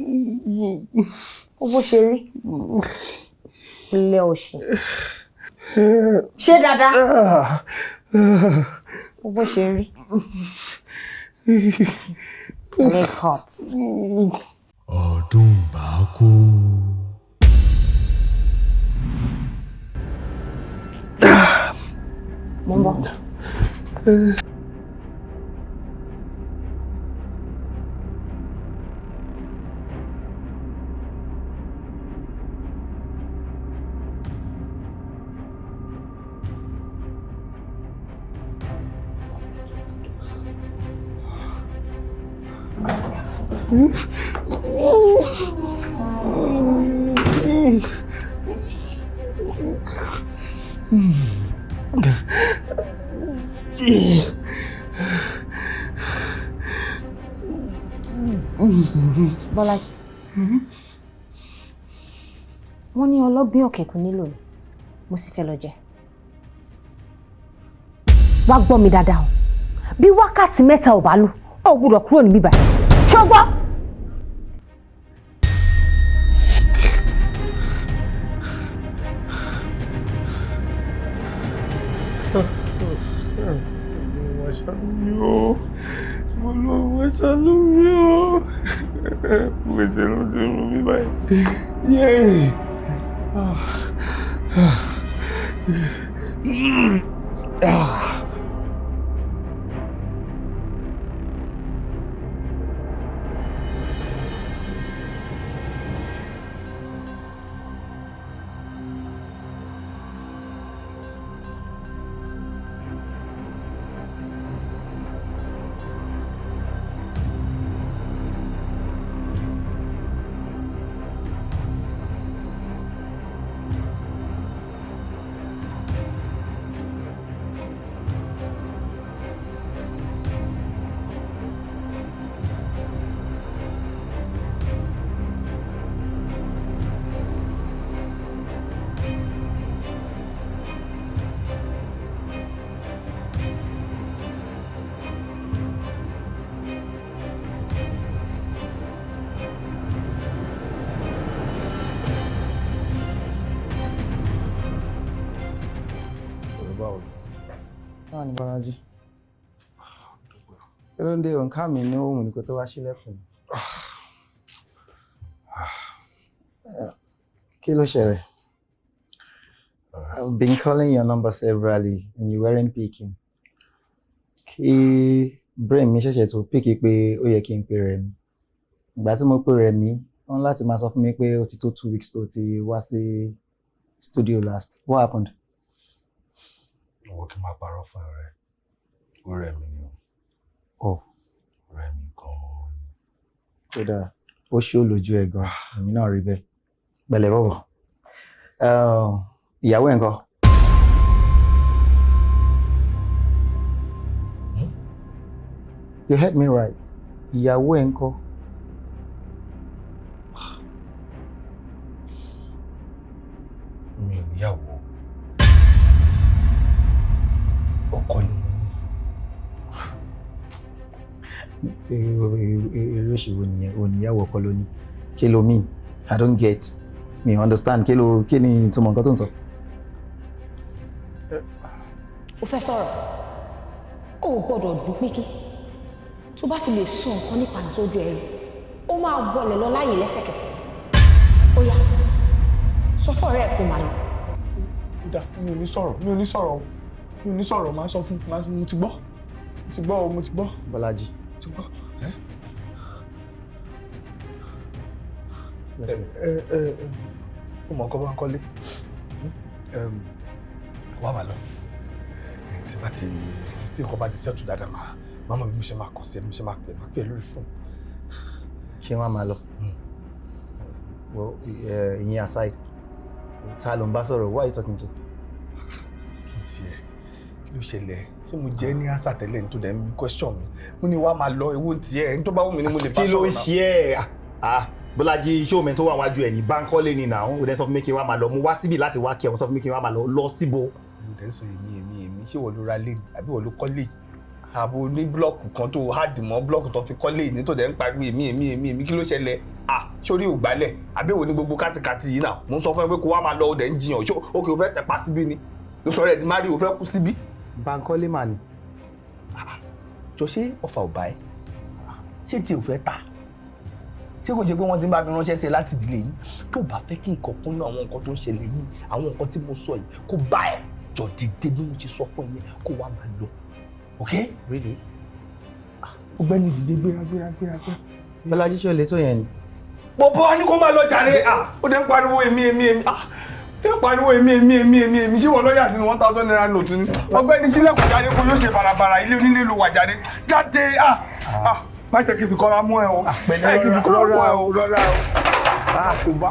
Ó bó ṣe rí. Ilé òṣì. Ṣé dáadáa? Ó bó ṣe rí. Leg hurt. Ọdún bákú. Mo ń bọ̀. Bọ́lá, wọ́n ní ọlọ́gbìn ọ̀kẹ́kùn nílò ni, mo sì fẹ́ lọ jẹ. Wá gbọ́ mi dáadáa o, bí wákàtí mẹ́ta ò bá lù, ó gbọ́dọ̀ kúrò níbí báyìí. Ṣó gbọ́? Báwo ni Bọ́lájí? Kí ló ń dé òǹkà mi ní ohun ní kó tó wá sílẹ̀kùn? Kí ló ṣẹlẹ̀? I've been calling your number severally and you weren't picking. Kí brain mi ṣẹ̀ṣẹ̀ tó pick pé ó yẹ kí n pe Rẹ̀mí. Ìgbà tí mo pe Rẹ̀mí, wọ́n láti máa sọ fún mi pé ó ti tó 2 weeks tó ti wá sí studio last. What happened? Owó kí n máa parọ́ fún ẹ, ó rẹ̀ mí ni o. Oh. Rẹ̀ mí gan-an ni. Kódà, ó ṣó lójú ẹ̀ gan èmi náà rí bẹ́ẹ̀ pẹ̀lẹ́ bọ̀bọ̀ ìyàwó ẹ̀ ńkọ́. You heard me right ìyàwó ẹ̀ ńkọ́. mi ò níyàwó ọkọ ni eré òṣèwò nìyẹn oníyàwó ọkọ ló ní kí ló mean I don't get me understand kí ni ìtumọ̀ nǹkan tó ń sọ. o fẹ́ sọ̀rọ̀ o ò gbọ́dọ̀ dùn pínkì tó bá fi lè sọ nǹkan nípa ìtọ́jú ẹ̀rù ó máa wọlé lọ láàyè lẹ́sẹ̀kẹsẹ̀ ó yá sọ fún ọ̀rẹ́ ẹ̀ kó máa lọ. mi ò ní sọ̀rọ̀ máa sọ fún mo ti gbọ́. Bọ́lájí. ti gbọ́. ó mọ̀ nǹkan bá ń kọ́lé wà wà lọ tí nǹkan bá ti sẹ́tù dáadáa máa mọ̀ bí mo ṣe máa kàn sí ẹ bí mo ṣe máa pè é lórí fóònù. ṣé wọ́n máa lọ. ìyẹn aside ta ló ń bá sọ̀rọ̀ who are you talking to. kí ló ṣẹlẹ̀ ṣé mo jẹ́ ní answer tẹ́lẹ̀ ní tó dẹ̀ ń question mi mo ní wá máa lọ ewu tiẹ̀ ní tó bá wù mí ni mo lè bá sọ̀rọ̀ náà. kí ló ń ṣe ẹ́ Bọ́lájí iṣẹ́ omi tó wà wájú ẹ̀ ní Bánkọ́lé ni náà ó dẹ́ sọ fún mi kí n wá máa lọ mo wá síbi láti wá kí ẹ̀ wọ́n sọ fún mi kí n wá máa lọ síbo. mo dẹ̀ sọ èmi ṣé wọ́n ló ra lé àbí wọ́n ló kọ́ lé àbò ní blọọkù kan tó háàdì mọ́ blọọkù tó fi kọ́ lé ní tó dẹ̀ ń pariwo èmi kí ló ṣẹlẹ̀ sórí ògbálẹ̀ àbí wo ní gbogbo kátikàti yìí náà mo ń sọ fún ẹ pé kó wá máa lọ ó dẹ̀ ń jiyàn ṣó òkè ó fẹ́ tẹpa síbí ni ló sọ rẹ̀ di má rí ó fẹ́ kú síbí. Bánkọ́lé mà ní. jọ ṣé ọfà ò bá ẹ ṣé tí ò fẹ́ ta ṣé kò ṣe pé wọ́n ti ń bá mi ránṣẹ́ sí ẹ láti ìdílé yìí tó bá fẹ́ kí nǹkan kún náà àwọn nǹkan tó ń ṣẹlẹ̀ yìí àwọn nǹkan tí mo sọ yìí kó bá ẹ jọ dìde bí mo ṣe sọ fún ẹ kó wá máa lọ ok. really. ọ̀gbẹ́ni dìde gbéra. Bọ́lájí ṣé o lè tó yẹn ni. bọ́bọ́ ni kó máa lọ jàre ó dẹ́ ń pariwo èmi ṣé wọ́n lọ́yà sí ni 1,000 naira note ni ọ̀gbẹ́ni sílẹ̀kùn jáde kó yóò ṣe barabara ilé onílé ló wà jáde má jẹ́ kí n fi kọ́ra mú ẹ o pẹ̀lẹ́ kí n fi kọ́ra mú ẹ o rọra o kò bá.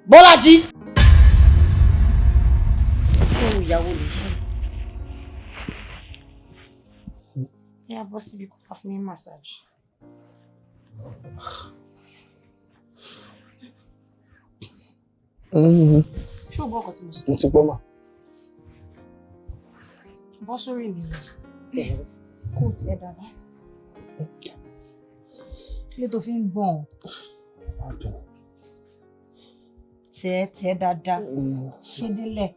Bọ́lájí. Fún ìyàwó lè sùn. Ní abọ́ síbi kò bá fún mi massage. Ṣé o gbọ́ ọkọ̀ tí mo sọ? Mo ti gbọ́ mà. Bọ́ sórí mi ni. Kó tiẹ̀ dáadáa. Kí ló tó fi ń gbọ̀n? Tẹ́ dáadáa. Ṣé délẹ̀?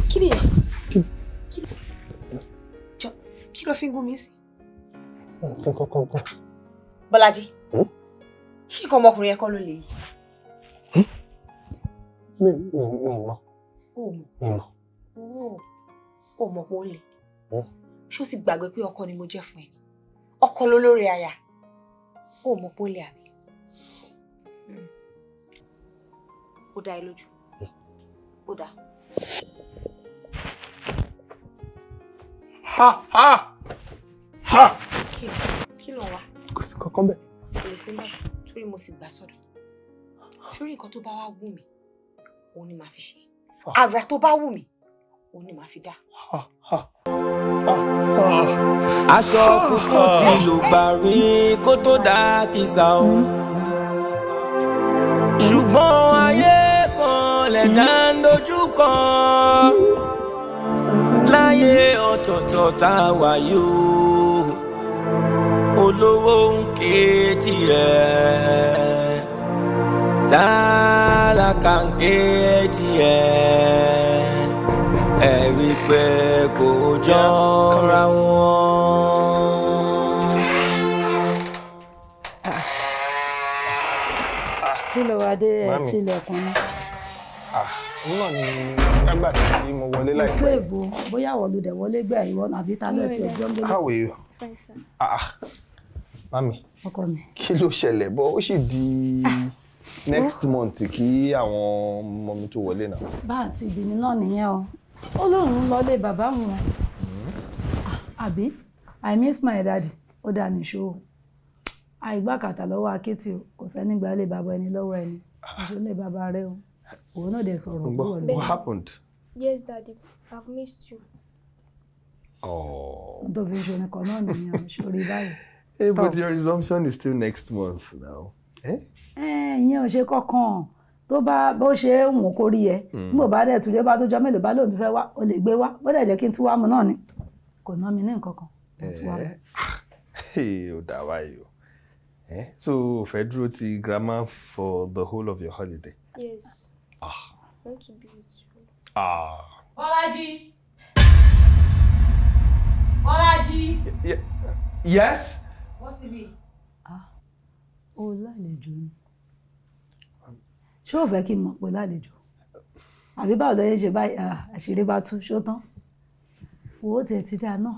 Kí ni? Kí ló fi ń gún mi sí? Fún kọ́kọ́. Bọ́lájí. Ṣé nǹkan ọmọkùnrin ẹ̀kọ́ ló lè yìí? Mi mọ̀. Ó mọ̀ pé ó lè. Ṣó ti gbàgbé pé ọkọ ni mo jẹ́ fún ẹ? Ọkọ ló lórí aya. Ó mọ̀ pé ó lè àbí? Ó dá ẹ lójú. Ó dá. Kí ló wá? Kò sí kankan bẹ́ẹ̀. Kò lè sí bẹ́ẹ̀ torí mo ti gbà sọ́dọ̀. Sórí nǹkan tó bá wá wù mí, òun ni màá fi ṣe. Àrà tó bá wù mí, òun ni màá fi dá. Aṣọ funfun tí ló gbà rí kó tó dá kìsà o. Ṣùgbọ́n ayé kan lẹ̀dá ń dojú kan. láyé ọ̀tọ̀ọ̀tọ̀ tá a wà yóò olówó ń ké tiẹ̀ tálákà ń ké tiẹ̀ ẹ rí pé kò jọra wọn. kí ló wá dé ẹ tilẹ̀kùn ni. náà ni nígbà tí mo wọlé láìpẹ́. slave o bóyá wọ́n ló dẹ̀ wọlé gbé àyíwọ́ àbí ta ló ti ọjọ́ ń gbé. How are you? Mami, ọkọ mi. kí ló ṣẹlẹ̀ bọ́ ó sì di next month kí àwọn ọmọ mi tó wọlé náà. bá àti ìbìnrin náà nìyẹn o ó lóun lọlé bàbá wọn àbí I miss my daddy ó dà níṣó àìgbàkàtà lọ́wọ́ akétì o kò sẹ́ni gba lé bàbá ẹni lọ́wọ́ ẹni ìṣó lé bàbá rẹ o òun náà dẹ̀ sọ̀rọ̀ kúrò lẹ́yìn. What happened? Yes, Daddy. I've missed you. Oh. tó fi ṣe nìkan náà nìyẹn ṣorí báyìí. Hey, but your resumption is still next month now. ìyẹn ò ṣe kankan tó bá bó ṣe ń wọ́n kó rí ẹ nígbà bá dẹ̀ tún lé bá tó jọ mélòó bá lóun tó fẹ́ wá o lè gbé wá bó dẹ̀ jẹ́ kí n tún wá mu náà ni kò ná mi ní nǹkan kan. Ó dá wáyé o. So o fẹ́ dúró ti grandma for the whole of your holiday? Yes. I want to be with you. Bọ́lájí. Bọ́lájí. Yes. Wọ́n sì bí. Ó lálejò ni. Ṣé o fẹ́ kí n mọ̀ pé lálejò? Àbí báwo ló yẹ ṣe báyìí àṣírí bá tú ṣó tán? Owó tiẹ̀ ti dá náà.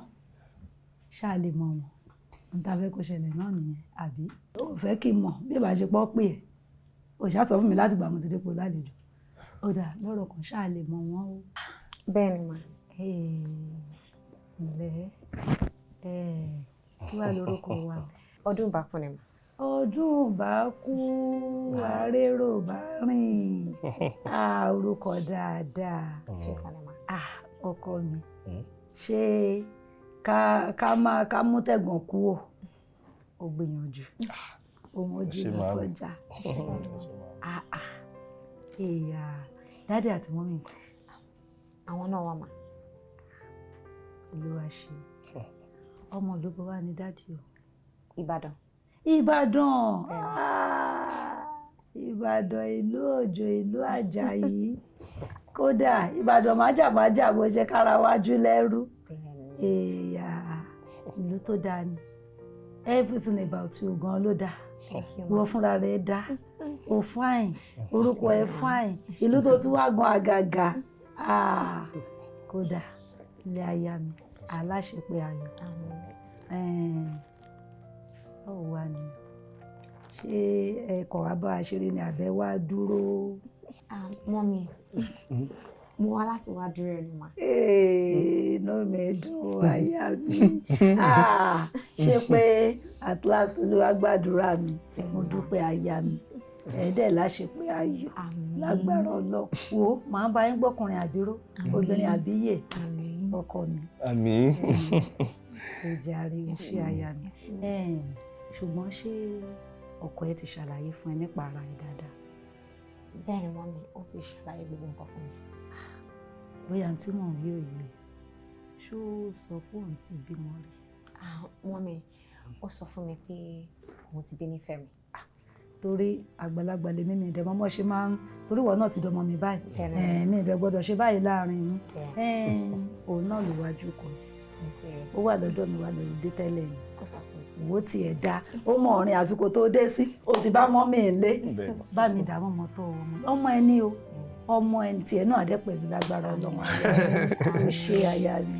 Ṣáà lè mọ̀ wọ́n. N ta fẹ́ kó ṣẹlẹ̀ náà nìyẹn. Àbí? O fẹ́ kí n mọ̀ bí ìbá ṣe pọ́ pè ẹ́. O ṣáà sọ fún mi láti gbà mo ti dé pò lálejò. Ó dà lọ́rọ̀ kan ṣáà lè mọ̀ wọ́n o. Bẹ́ẹ̀ ni mà. Ǹlẹ́ kí wàá lórúkọ wa? Ọdún bá kú ni mà. Ọdún bá kú arérò bá rìn orúkọ dáadáa. Ọkọ mi ṣé ká mú tẹ̀gbọ́n kú ó gbìyànjú òun ó jí lọ sọ́jà. Dádì àti mọ́mì nǹkan. Àwọn náà wà mà. Olúwa ṣe ọmọ ológun wa ní dádì o. Ìbàdàn. Ìbàdàn ìlú òjò ìlú àjàyí kódà Ìbàdàn májàmájà bó ṣe kára wájú lẹ́rú. Ìlú tó dáa ni everything about you gan ló dáa wọ́n fúnra rẹ̀ dáa o fine orúkọ ẹ̀ fine ìlú tó tún wá gan àgàgà kódà ilé aya mi aláṣepé ayọ̀. Báwo wá ni ṣé ẹ̀kọ́ wa bá a ṣeré ni àbẹ́ wá dúró? Mọ́mì mo wá láti wá dúró ẹni mà. Inú mi dùn aya mi ṣé pé at last Olúwa gbàdúrà mi mo dúpẹ́ aya mi ẹ̀ẹ́dẹ̀ láṣepé ayọ̀ lágbára ọlọ́pọ̀ máa ń bá yín gbọ́kùnrin àbíró obìnrin àbíyè ọkọ mi. Àmín. Ìjàre iṣẹ́ aya mi ṣùgbọ́n ṣé ọkọ ẹ ti ṣàlàyé fún ẹ nípa ara ẹ dáadáa? Bẹ́ẹ̀ ni mọ́mì ó ti ṣàlàyé gbogbo nǹkan fún mi. Bóyá tí mò ń rí òye ṣó sọ pé òun ti bímọ rí? Mọ́mì ó sọ fún mi pé òun ti bí nífẹ̀ẹ́ mi. Torí àgbàlagbà lè mímì ìdẹ mọ́mọ́ ṣe máa ń torí ìwọ náà ti dọmọ mi báyìí mi ìdẹ gbọ́dọ̀ ṣe báyìí láàrin yín òun náà ló wájú kọ ó wà lọ́dọ̀ mi wà lórí dé tẹ́lẹ̀ ni owó tiẹ̀ dá ó mọ ọ̀rìn àsìkò tó dé sí ó ti bá mọ́ mi lé bá mi dá mọ́mọ́ tó ọmọ ẹni o ọmọ ẹni tiẹ̀ náà dẹ́ pẹ̀lú lágbára Ọlọ́run ayé ó ṣe aya mi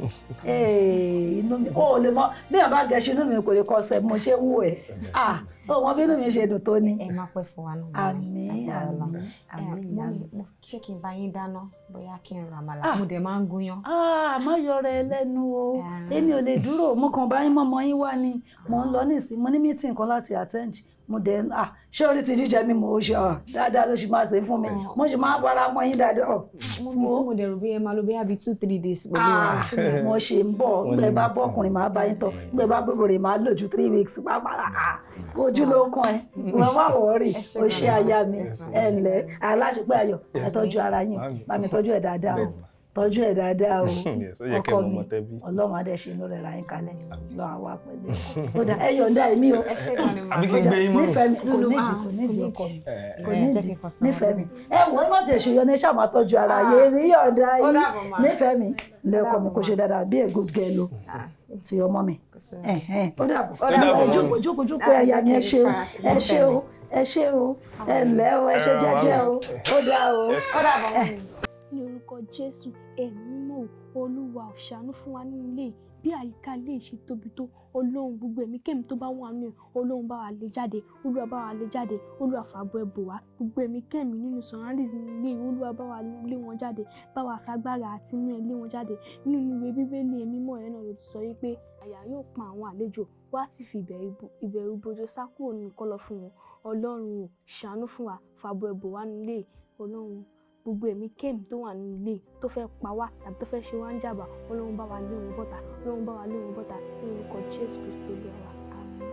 inú mi ó lè mọ bí àbá gẹ̀ẹ́sì inú mi kò lè kọsẹ̀ mo ṣe wù ẹ́ ó mọ bí inú mi ṣe dùn tó ni. Ẹ máa pẹ́ fún wa náà. Àmín ìyá mi. Ṣé kí n bá yín dáná bóyá kí n ra àmàlà mo dẹ̀ máa ń gúnyán. Má yọrọ ẹ lẹ́nu o èmi ò lè dúró mo kàn bá yín mọ́mọ́ yín wá ni mo ń lọ nísìn mo ní meeting kan láti attend mo dẹ̀ ṣé orí ti jíjẹ mi mo ṣe dáadáa ló ṣe máa ṣe fún mi mo ṣe máa bára mọ́ yín dáadáa. mo dẹ̀ rò bí ẹ máa lo bí i 2-3 days pẹ̀lú wa. mo ṣe ń bọ̀ gbẹ bá bọ́kùnrin máa bá yín tọ̀ gbẹ bá bòbòrè máa lò ju 3 weeks pàápàá ojú ló kàn ẹ́ wọ́n wá wọ̀ọ́rì o ṣe aya mi ẹ ǹlẹ́ aláṣepẹ́ ayọ̀ ẹ tọ́jú ara yín bá mi tọ́jú ẹ̀ dáadáa o tọ́jú ẹ̀ dáadáa o. Yes, ó yẹ kẹ́ mọ̀ tẹ́bí. Ọlọ́run á dẹ̀ ṣe inú rẹ̀ ra yín kalẹ̀. Ọlọ́run á wà pẹ̀lú ẹ̀. Ó dà ẹ yọ̀ǹda èmi o. Ẹ ṣe gan ni ma. Àbí kí n gbé yín mọ́. Nífẹ̀ẹ́ mi kò nídìí ọkọ mi. Kò nídìí nífẹ̀ẹ́ mi. Ẹ wọ́n má ti ṣe yọ ní ṣáà máa tọ́jú ara yẹ èmi yọ̀ǹda yín. Nífẹ̀ẹ́ mi lẹ ọkọ mi kò ṣe dáadáa bí a good girl o. To your mommy. Ó dàbọ̀. Jókòó ẹ̀yà mi ẹ ṣé o. Ẹ ṣé o. Ẹ ṣé o. Ẹ ǹlẹ́ o. Ẹ ṣé jẹ́jẹ́ o. Ó dà o. Ó dàbọ̀. Ní orúkọ Jésù, ẹ̀mí mọ́ Olúwa ó ṣàánú fún wa nínú ilé bí àyíká ilé ṣe tóbi tó. Ọlọ́run gbogbo ẹ̀mí kẹ́mi tó bá wà nínú ẹ̀, Ọlọ́run bá wa lé jáde, Olúwa bá wa lé jáde, Olúwa fàbọ̀ ẹ bò wá. Gbogbo ẹ̀mí kẹ́mi nínú surroundings nínú ilé, Olúwa bá wa lé wọn jáde, bá wa fagbára àti inú ẹ̀ lé wọn jáde. Nínú ìwé Bíbélì ẹ̀mí mọ́ ẹ̀ náà ló ti sọ wípé àyà yóò pa àwọn àlejò, wá sì fi ìbẹ̀rù bojo sá kúrò nínú kọ́lọ̀ fún wọn. Ọlọ́run ó ṣàánú fún wa, fàbọ̀ ẹ bò wá nínú ilé. Ọlọ́run gbogbo ẹ̀mí kẹ́mi tó wà nínú ilé tó fẹ́ pa wá tàbí tó fẹ́ ṣe wá ń jàbá, Ọlọ́run bá wa lé wọn bọ́ta, Ọlọ́run bá wa lé wọn bọ́ta ní orúkọ Jésù Kristi Olúwa wa. Àmín.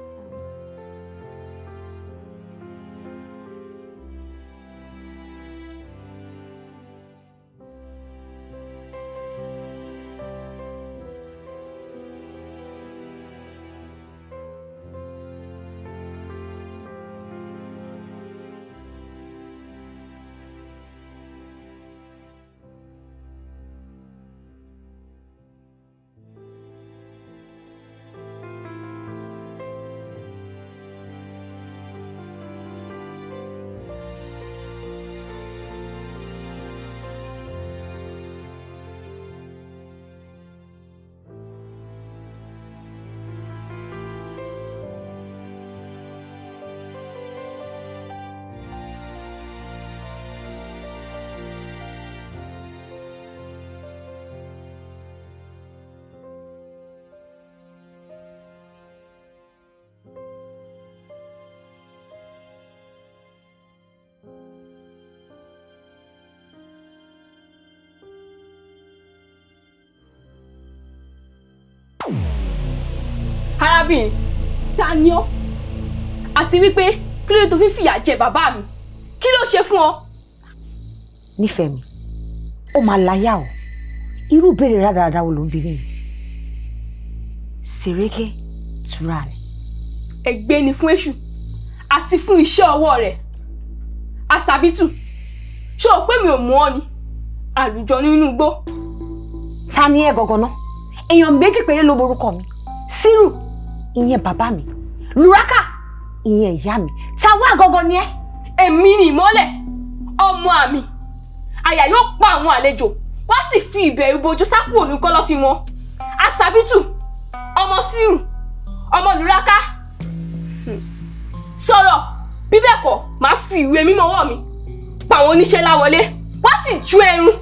Arábìnrin, ta ni ọ́? Àti wípé kí ló tó fi fìyà jẹ bàbá mi? Kí ló ṣe fún ọ? Nífẹ̀ẹ́ mi, ó máa láyà o. Irú ìbéèrè rádaràda wo ló ń bi mí? Sèrèké tura ni. Ègbé ni fún èṣù àti fún iṣẹ́ ọwọ́ rẹ̀. Asabintu, ṣé o pé mi ò mọ̀ ọ́ ni? Àlùjọ nínú igbó. Ta ni ẹ gangan náà? Èèyàn méjì péré ló borúkọ mi. Sírù, ìyẹn bàbá mi. Lùrákà, ìyẹn ìyá mi. Ta wá gangan ni ẹ? Èmi ni ìmọ́lẹ̀, ọmọ àmì. Àyà yóò pa àwọn àlejò, wọ́n sì fi ìbẹ̀rù bojo sá kúrò ní kọ́lọ́fín wọn. Asabintu, ọmọ Sírù, ọmọ Lùrákà. Sọ̀rọ̀, bí bẹ́ẹ̀ kọ́, máa fi ìwé mímọ́ ọwọ́ mi pa àwọn oníṣẹ́ láwọlé, wọ́n sì ju ẹrun.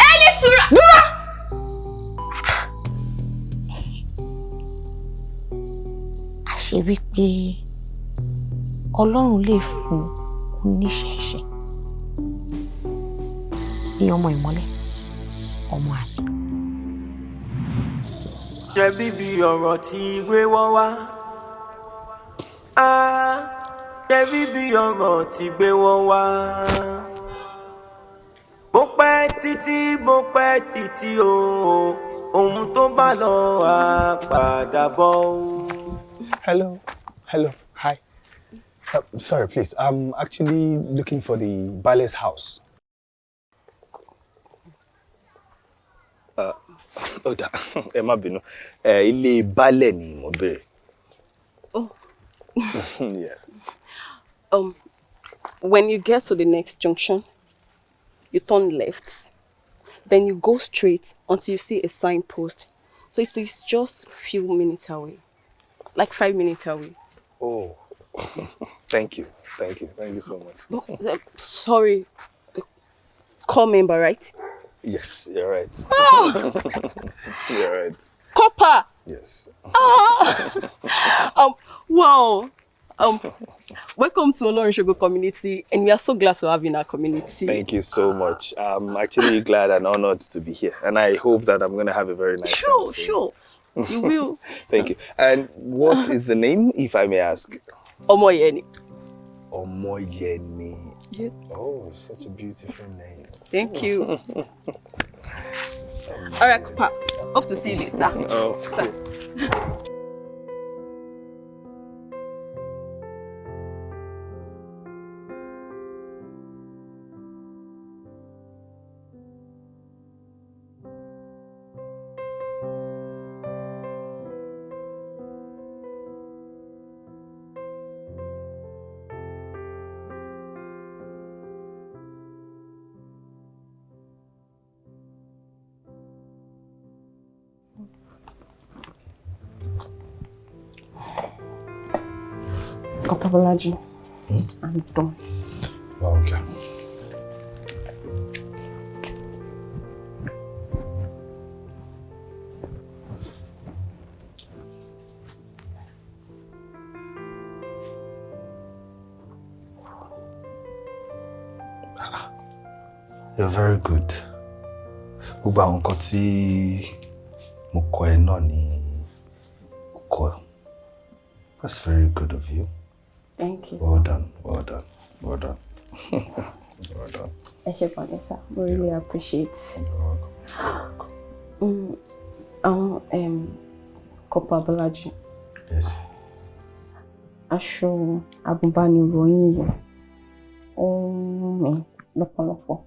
Ẹni sùúrù. Dúró! Àṣé wípé Ọlọ́run lè fún oníṣẹ̀ṣẹ̀ ní ọmọ ìmọ́lẹ̀, ọmọ àmì. Jẹ́ bíbí ọ̀rọ̀ tí gbé wọ́n wá. Jẹ́ bíbí ọ̀rọ̀ tí gbé wọ́n wá. Mo pẹ́ títí o, ohun tó bá lọ á padà bọ̀ o. Hello, hi. Sorry, please. I'm actually looking for the Bale's house. Oda, ẹ má bínú. Ilé Bale ni mo béèrè. Oh. Yeah. When you get to the next junction, you turn left. Then you go straight until you see a signpost. So it's just a few minutes away. Like 5 minutes away. Oh, thank you so much. Sorry, core member, right? Yes, you're right. Oh. You're right. Copper. Yes. Wow. Welcome to Olorunshogo community, and we are so glad to have you in our community. Thank you so much. I'm actually glad and honored to be here, and I hope that I'm going to have a very nice time. Sure. You will. Thank you. And what is the name, if I may ask? Omoyeni. Omoyeni. Yeah. Oh, such a beautiful name. Thank you. All right, Papa. Hope to see you later. Oh, cool. Bolaji, I'm done. Well, okay. You're very good. Gbogbo àwọn nǹkan tí mo kọ́ ẹ náà ni o kọ́. That's very good of you. Thank you. Well done, well done, well done. Well done. Vanessa, we really appreciate. Kopa Bolaji. Yes. Aṣọ àgùnbánirọ̀ yín mi lọ́pọ̀lọpọ̀.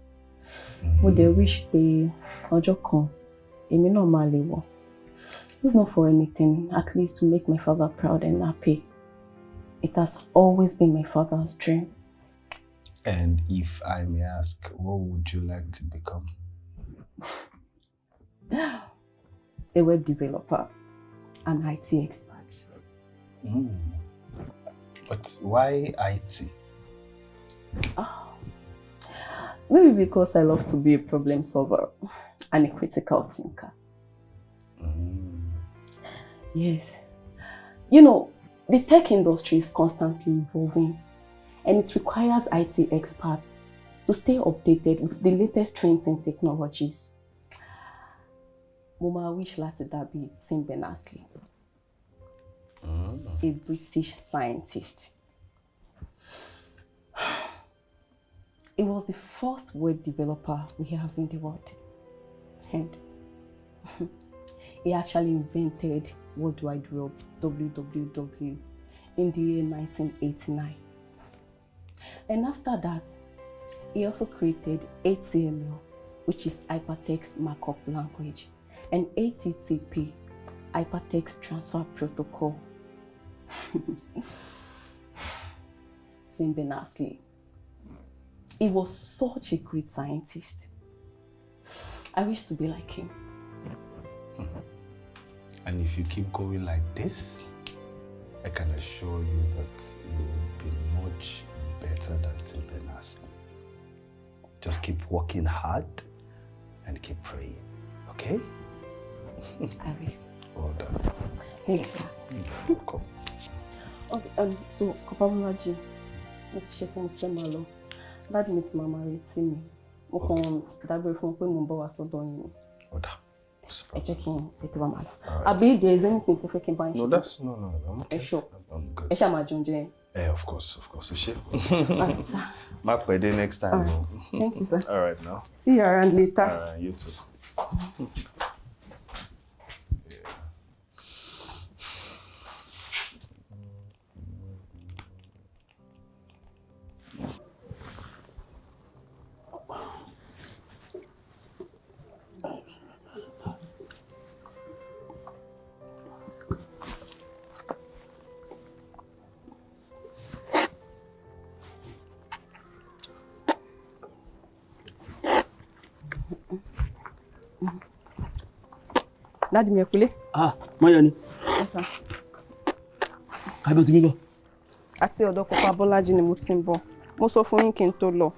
Mo dẹ̀ wish pé ọjọ́ kan èmi náà máa lè wọ̀. If not for anything, at least to make my father proud and happy. It has always been my father's dream. And if I may ask, what would you like to become? A web developer, an IT expert. But why IT? Maybe because I love to be a problem solver and a critical thinker. Yes. You know, the tech industry is constantly evolving, and it requires IT experts to stay updated with the latest trends and technologies. Mama wish láti dàbí Tim Berners-Lee, a British scientist. He was the first web developer we have in the world, and he actually invented World Wide Web, WWW, in the year 1989. And after that, he also created HTML, which is Hypertext Markup Language, and HTTP, Hypertext Transfer Protocol. Tim Berners-Lee. He was such a great scientist. I wish to be like him. And if you keep going like this, I can assure you that you will be much better than Tim Berners-Lee. Just keep working hard and keep praying, okay? I will. Well done. Thank you, sir. You're welcome. Okay, so, Kopamulaji, let's check on Semalo. That means Mama retí mi. Mo kàn dábẹ́ fún pé mo ń bọ̀ wá sọ́dọ̀ yín. Oda. Ẹ jẹ́ kí n tètè wá máa lọ. Àbí there is anything tó fẹ́ kí n bá yín ṣe? No, I'm okay. Sure. I'm good. Ẹ ṣáà máa jẹ oúnjẹ. Of course. Sure. Alright, sir. Mark by day next time. Right. Thank you, sir. All right, now. See you around later. All right, you too. Daddy mi ẹ kúlé. Mọ́yọ̀ ni. Yes, sir. Kábíyọ̀ ti mi bọ̀. Àti ọ̀dọ̀ Kọ́pá Bọ́lájí ni mo ti ń bọ̀. Mo sọ fún yín kí n tó lọ.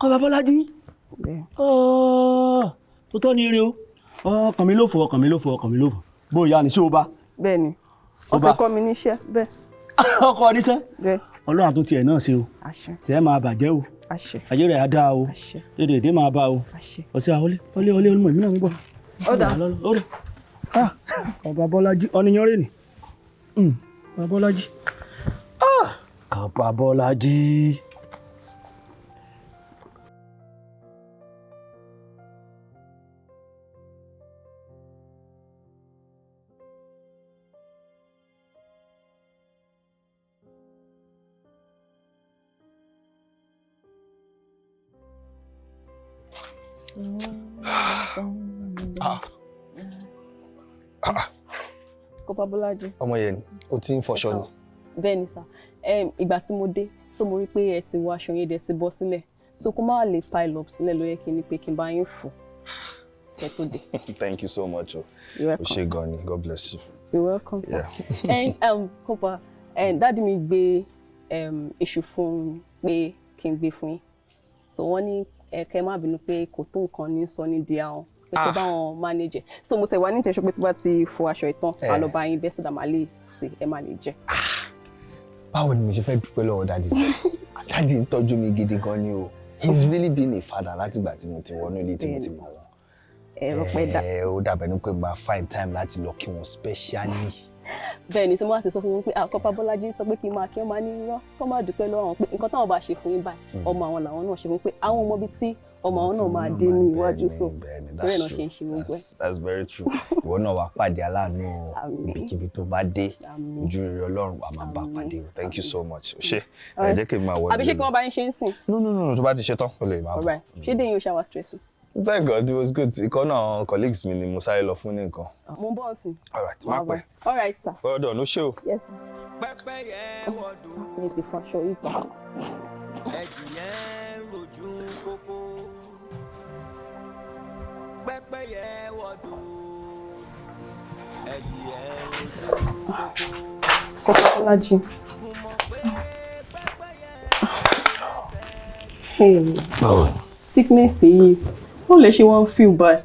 Kọ́pá Bọ́lájí. Tó tọ́ ni eré o. Ọkàn mi ló fò. Bóyá ni ṣé o bá? Bẹ́ẹ̀ ni. Ó fẹ́ kọ́ mi níṣẹ́ bẹ́ẹ̀. Ọkọ níṣẹ́? Bẹ́ẹ̀. Ọlọ́run tó tiẹ̀ náà ṣe o. Àṣẹ. Tiẹ̀ máa bàjẹ́ o. Àṣẹ. Ayé rẹ̀ á dáa o. Àṣẹ. Èdè máa bá o. Àṣẹ. Ọ̀sẹ̀ àwọlé olúmọ̀ ìmínà mi bọ̀. Ó dà. Kọ́pá Bọ́lájí ọ̀nìyàn rẹ̀ ni. Kọ́pá Bọ́lájí. Kọ́pá Bọ́lájí. Kọ́pá Bọ́lájí. Ọmọ yẹn ni, o ti ń fọṣọ ni. Bẹ́ẹ̀ ni sà, ìgbà tí mo dé, so mo rí pé ẹ ti wọ aṣọ yẹn dẹ̀ ti bọ́ sílẹ̀. So kó má lè pile up sílẹ̀ ló yẹ kí ni pé kí n bá yín fò. Kẹ́ tó dé. Thank you so much. You're welcome. O ṣé gan ni, God bless you. You're welcome, sir. Yeah. Kọ́pá, dáàdi mi gbé iṣu fún pé kí n gbé fún yín. So wọ́n ní kẹ́ má bínú pé kò tó nǹkan ní sọ ní di àwọn pé kí bá wọn manage. So mo tẹ̀ wá ní ìtẹ̀sọ́ pé tí bá ti fọ aṣọ ìtàn a lọ bá yín bẹ́ẹ̀ sódà máa lè sè ẹ máa lè jẹ. Báwo ni mo ṣe fẹ́ dúpẹ́ lọ́wọ́ dáàdi? Dáàdi ń tọ́jú mi gidi gan ni o. He's really been a father láti ìgbà tí mo ti wọnú ilé tí mo ti mọ̀ wọ́n. Ẹ̀rọ pẹ́ dà. Ó dàbẹ̀ ní pé máa find time láti lọ kí wọn specially. Bẹ́ẹ̀ ni tí wọ́n á ti sọ fún mi pé Kọ́pá Bọ́lájí sọ pé kí n máa kí wọ́n máa ní irọ́ kó má dúpẹ́ lọ́wọ́ pé nǹkan táwọn bá ṣe fún yín báyìí ọmọ àwọn làwọn náà ṣe fún pé àwọn ọmọ bíi tí ọmọ àwọn náà máa dé ní iwájú so bẹ́ẹ̀ náà ṣe ń ṣe gbogbo ẹ̀. That's very true. Ìwọ náà wàá pàdé aláàánú ibikíbi tó bá dé ojú rere Ọlọ́run wàá máa bá pàdé o. Thank you so much. Ṣé ẹ jẹ́ kí n máa wọlé. Àbí ṣé kí wọ́n bá yín ṣe ń sìn? No, tó bá ti ṣe tán o lè máa bọ̀. Ṣé dé yín o ṣàwà stress o? Thank God, it was good. Ìkan náà colleagues mi ni mo sáré lọ fún ní nǹkan. Mo ń bọ̀ nsìn. All right, má pẹ́. All right, sir. Well done, ó ṣé o. Yes, sir. Ní ti fọṣọ ìgbà. Ẹ̀dìyẹ rojú kókó. Pẹ́pẹ́yẹ wọ̀dù. Ẹ̀dìyẹ rojú kókó. Kọ́pá Bọ́lájí. Báwo? Sickness yìí, ó lè ṣe wọ́n feel bad.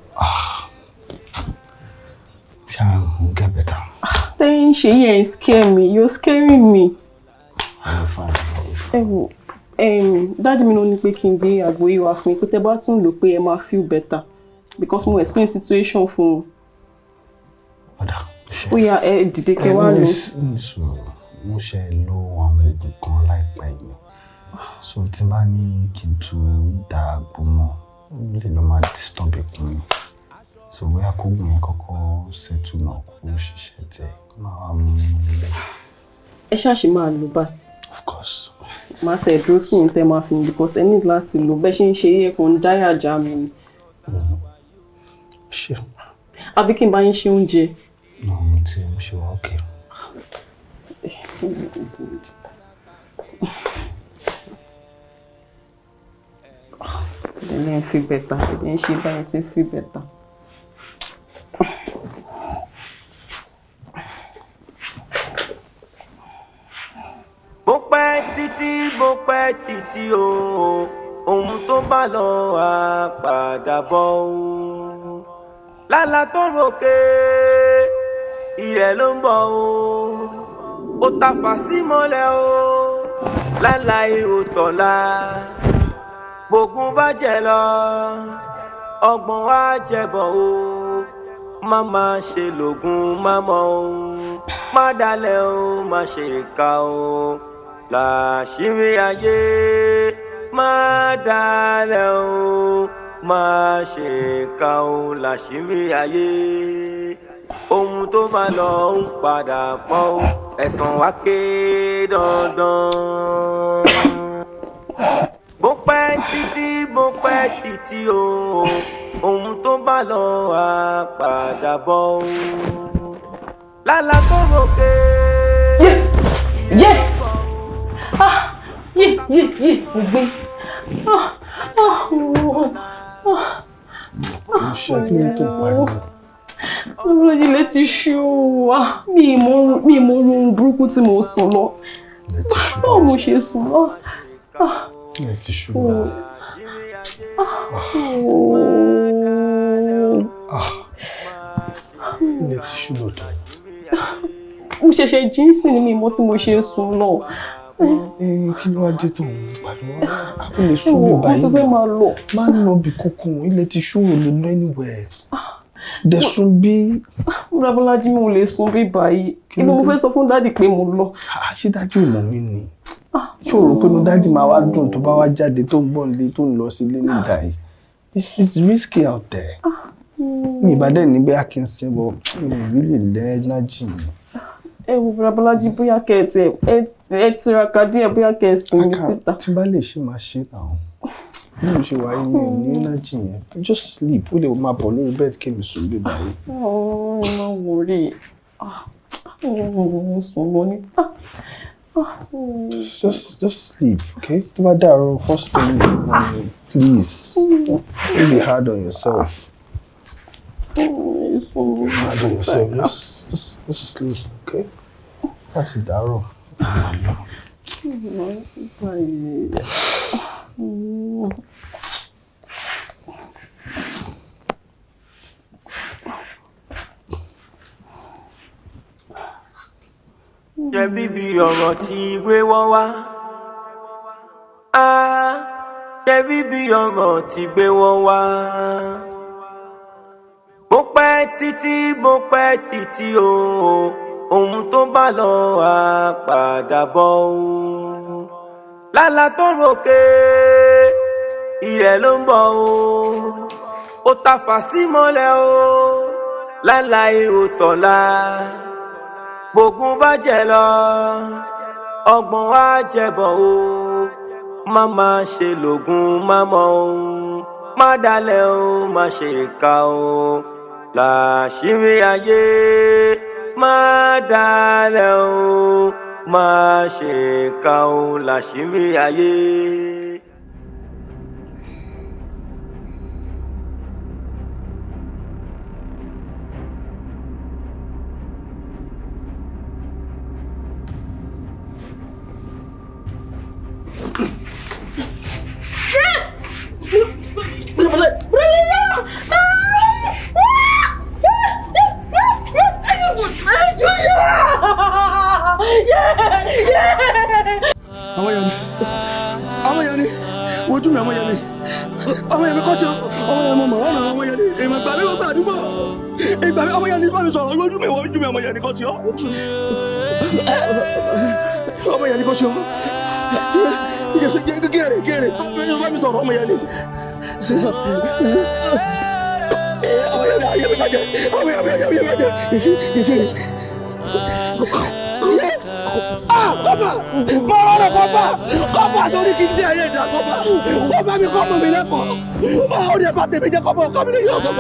Shall we get better? Tẹ́yìn ṣe yẹn ń scare me, you're scaring me. I'm fine. Dáàdì mi ló ní pé kí n gbé àgbo yìí wá fún yín pé tẹ́ bá tún lò pé ẹ máa feel better because mo explain situation fún un. Ó yá ẹ dìde kẹ́ wá lò. Mo ṣe lo àwọn oògùn kan láìpẹ́ yìí. So tí n bá ní kí n tún dá àgbo mọ́, ó lè lọ máa disturb ikùn mi. So bóyá kó gùn yẹn kọ́kọ́ ṣètò náà kó ṣiṣẹ́ tẹ̀ máa wá mú ilé. Ẹ ṣáàṣì máa lò báyìí. Of course. Màá ṣe dúró tí yín tẹ́ máa fi because ẹ ní láti lò bẹ́ẹ̀ ṣe ń ṣe yẹ kó ń dáyà já mi ni. Ṣé. Àbí kí n bá yín ṣe oúnjẹ. No, mo ti ṣe wá okay. Then feel better. Then she buy it feel better. Bó pẹ́ títí o, ohun tó bá lọ á padà bọ̀ o. Lálá tó ròkè, ilẹ̀ ló ń bọ̀ o. Ó ta fà sí mọ́lẹ̀ o, lálá ihò tọ̀la. Bògún bá jẹ lọ, ọgbọ̀n wá jẹbọ o. Má máa ṣe lògùn má mọ̀ o. Má dalẹ̀ o, má ṣe ìkà o. Láṣìírí ayé, má dalẹ̀ o. Má ṣe ìkà o. Láṣìírí ayé. Ohun tó bá lọ ń padà bọ̀ o. Ẹ̀san wá ké dandan. Bó pẹ́ títí o, ohun tó bá lọ á padà bọ̀ o. Lálá tó ròkè. Mo gbé. Ṣé kí ni tó pariwo? Olójú ilé ti ṣú wa. Mi mọ orun burúkú tí mo sùn lọ. Báwo mo ṣe sùn lọ? Ilé ti ṣú wa. Ilé ti ṣú lọ́tọ̀. Mo ṣẹ̀ṣẹ̀ jí sí ni mi mọ̀ tí mo ṣe sùn lọ. Kí ló wá dé tó ń gbàdúrà? A lè sún mi báyìí. Mo ti fẹ́ máa lọ. Má lọ bí kankan, ilé ti ṣú ò lè lọ anywhere. Dẹ̀ sùn bí. Bọ́lájí mi ò lè sùn bí báyìí. Ibo mo fẹ́ sọ fún dádì pé mo lọ. Ṣé dájú ò mọ̀ mí ni? Ṣé o rò pé inú dádì máa wá dùn tó bá wá jáde tó ń bọ̀ nílé tó ń lọ sí ilé nígbà yìí? It's risky out there. Mi ìbàdàn ní bí a kì í sin bọ̀, mi ò rí lè lẹ́ energy mi. Ẹ wo Bọ́lájí bóyá kẹ́ ẹ tiraka díẹ̀ bóyá kẹ́ ẹ sinmi síta. Tí bá lè ṣe máa ṣe náà. You ṣe wà ní energy yẹn. Just sleep. Ó lè máa bọ̀ lórí bed kí mi sùn bí báyìí. Má worry. Just sleep, okay? Tó bá dàárọ̀ first thing in the morning, please. Don't be hard on yourself. Hard on yourself. Just sleep, okay? Láti dàárọ̀. Jẹ́ bíbí ọ̀rọ̀ tí gbé wọ́n wá. Jẹ́ bíbí ọ̀rọ̀ tí gbé wọ́n wá. Mo pẹ́ títí o, ohun tó bá lọ á padà bọ̀ o. Lálá tó ròkè, ilẹ̀ ló ń bọ̀ o. Ó ta fà sí mọ́lẹ̀ o, lálá èrò tọ̀la. Bógun bá jẹ lọ, ọgbọ̀n á jẹbọ o. Má máa ṣe lògùn má mọ̀ o. Má dalẹ̀ o, má ṣe ìkà o. Láṣìírí ayé, má dalẹ̀ o. Má ṣe ìkà o, láṣìírí ayé. Amayani, wojú mi Amayani. Amayani kọ́ sí ọmọ mọ̀ ọ́nà Amayani. Èèmọ̀ gbà mí wọ́n gbà àdúgbò. Ìgbà mi Amayani bá mi sọ̀rọ̀ wojú mi Amayani kọ́ sí ọ́. Amayani kọ́ sí ọ́. Gẹ́rẹ̀ bá mi sọ̀rọ̀ Amayani. Amayani ayé mi bàjẹ́. Amayani ayé mi bàjẹ́. Yẹ́sẹ̀ ni. Kọ́pà lórí kí n dé ayé ìdá kọ́pà mi kọ́pà mi lẹ́kọ̀ọ́ ó dẹ̀ bá tèmi jẹ́ kọ́pà ọkọ mi lè yọ ọkọ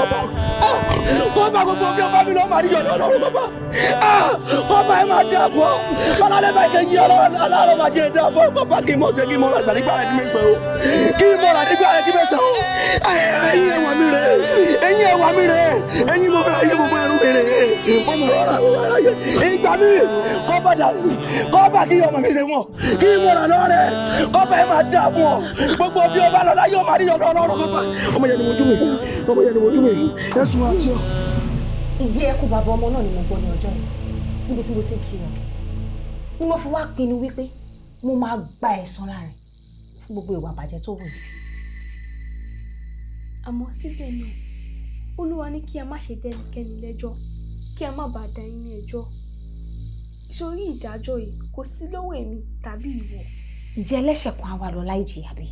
kọ́pà gbogbo bí ọkọ mi lọ́ máa rí yọ̀dọ̀ ọlọ́run kọ́pà ẹ máa dé àbọ̀ kọ́lálẹ́ bá ike yí ọlọ́run máa jẹ́ ẹ̀dá àbọ̀ kọ́pà kí mo ṣe kí mo rà nígbà rẹ̀ kí mi sọ o kí mo rà nígbà rẹ̀ kí mi sọ o ẹ̀yin ẹ̀wà mi rẹ̀ ẹ̀yin mo fẹ́ ayé gbogbo ẹrú mi rẹ̀ ọmọ rọra ìgbà mi kọ́pà dàrú kọ́pà kí ọmọ mi ṣe wọ̀n kí mo rà lọ́rẹ̀ kọ́pà ẹ máa dà fún ọ gbogbo bí ọba lọ́la yóò máa rí ọ̀dọ̀ ọlọ́run kọ́pà ọmọ yẹn ni wojú mi ẹ̀sùn àti ọ. ìgbé ẹkún bàbá ọmọ náà ni mo gbọ́ ní ọjọ́ yìí níbi tí mo ti ń kiri ọ̀kẹ́ ni mo fi wá pinnu wípé mo máa gba ẹ̀san láàrin fún gbogbo ìwà àbàjẹ́ tó wù mí. àmọ́ síbẹ̀ náà olúwa ní kí a má ṣe dẹ́nikẹ́ni lẹ́jọ́ kí a má bàa dá yín ní ẹjọ́ sórí ìdájọ́ yìí kò sí lọ́wọ́ èmi tàbí ìwọ. ìjẹ́ ẹlẹ́ṣẹ̀ kan á wà lọ láì jìyà bí.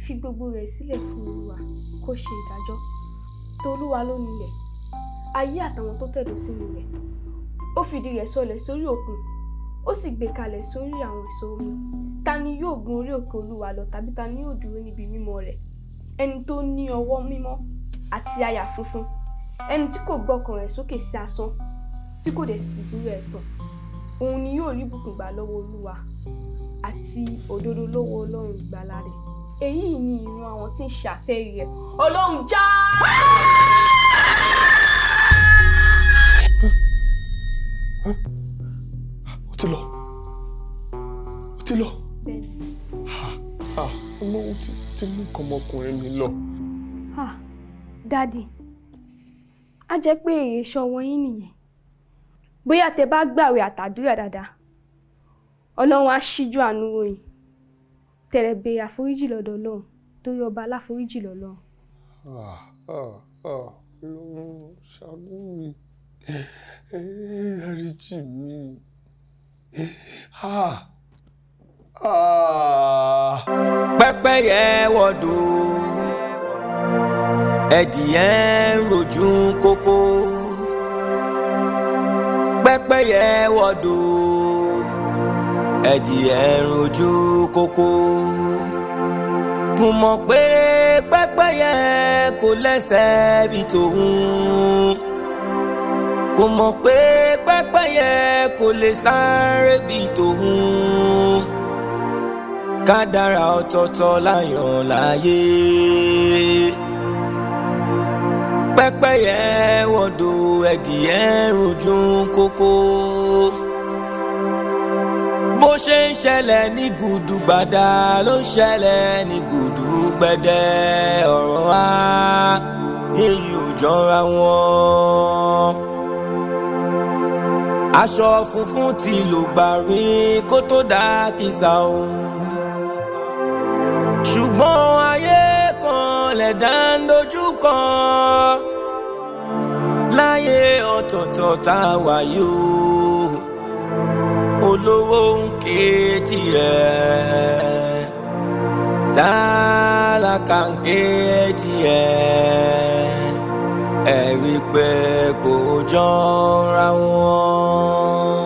fi gbogbo rẹ̀ sílẹ̀ fún olúwa kó ṣe ìdájọ́ tó olúwa ló nílẹ̀ ayé àtàwọn tó tẹ̀dó sínú rẹ̀ ó fìdí rẹ̀ sọlẹ̀ sórí òkun ó sì gbé kalẹ̀ sórí àwọn ìṣó omi ta ni yóò gun orí òkè olúwa lọ tàbí ta ni yóò dúró níbi mímọ́ rẹ̀ ẹni tó ní ọwọ́ mímọ́ àti àyà funfun ẹni tí kò gbọ́kàn rẹ̀ sókè sí asán tí kò dẹ̀ sì búrú ẹ̀tàn òun ni yóò rí ìbùkún gbà lọ́wọ́ olúwa àti òdodo lọ́wọ́ ọlọ́run ìgbàlà rẹ̀ èyí ni ìran àwọn tí ń ṣàfẹ́rí rẹ̀ ọlọ́run já. ó ti lọ. ọlọ́run ti mú ọmọkùnrin mi lọ. dádì á jẹ́ pé èrè ṣọwọ́ yín nìyẹn bóyá tẹ bá gbàwé àtàdúrà dáadáa ọlọ́run á ṣíjú àánú wò yín tẹ̀lé béèrè àforíjì lọ́dọ̀ ọlọ́run torí ọba aláforíjì lọ́lọ́run. ọlọ́run ṣàánú mi dáríjì mi. Pẹ́pẹ́yẹ wọ̀dù ẹdìyẹ ń rojú kókó. Pẹ́pẹ́yẹ wọ̀dù ẹdìyẹ ń rojú kókó. mo mọ̀ pé pẹ́pẹ́yẹ kò lẹ́sẹ̀ bí tòun kò mọ̀ pé pẹ́pẹ́yẹ kò lè sáré bí tòun kádàrá ọ̀tọ̀ọ̀tọ̀ láyàn láyé pẹ́pẹ́yẹ wọ̀dọ̀ ẹ̀dìyẹ rojú kókó bó ṣe ń ṣẹlẹ̀ ní gùdùgbàdà ló ń ṣẹlẹ̀ ní gùdùgbẹ̀dẹ̀ ọ̀rọ̀ wa èyí ò jọra wọn. aṣọ funfun tí ló gbà rí kó tó dá kìsà o ṣùgbọ́n ayé kan lẹ̀dá ń dojú kọ láyé ọ̀tọ̀ọ̀tọ̀ tá a wà yóò olówó ń ké tiẹ̀ tálákà ń ké tiẹ̀ ẹ̀rí pé kò jọra wọn.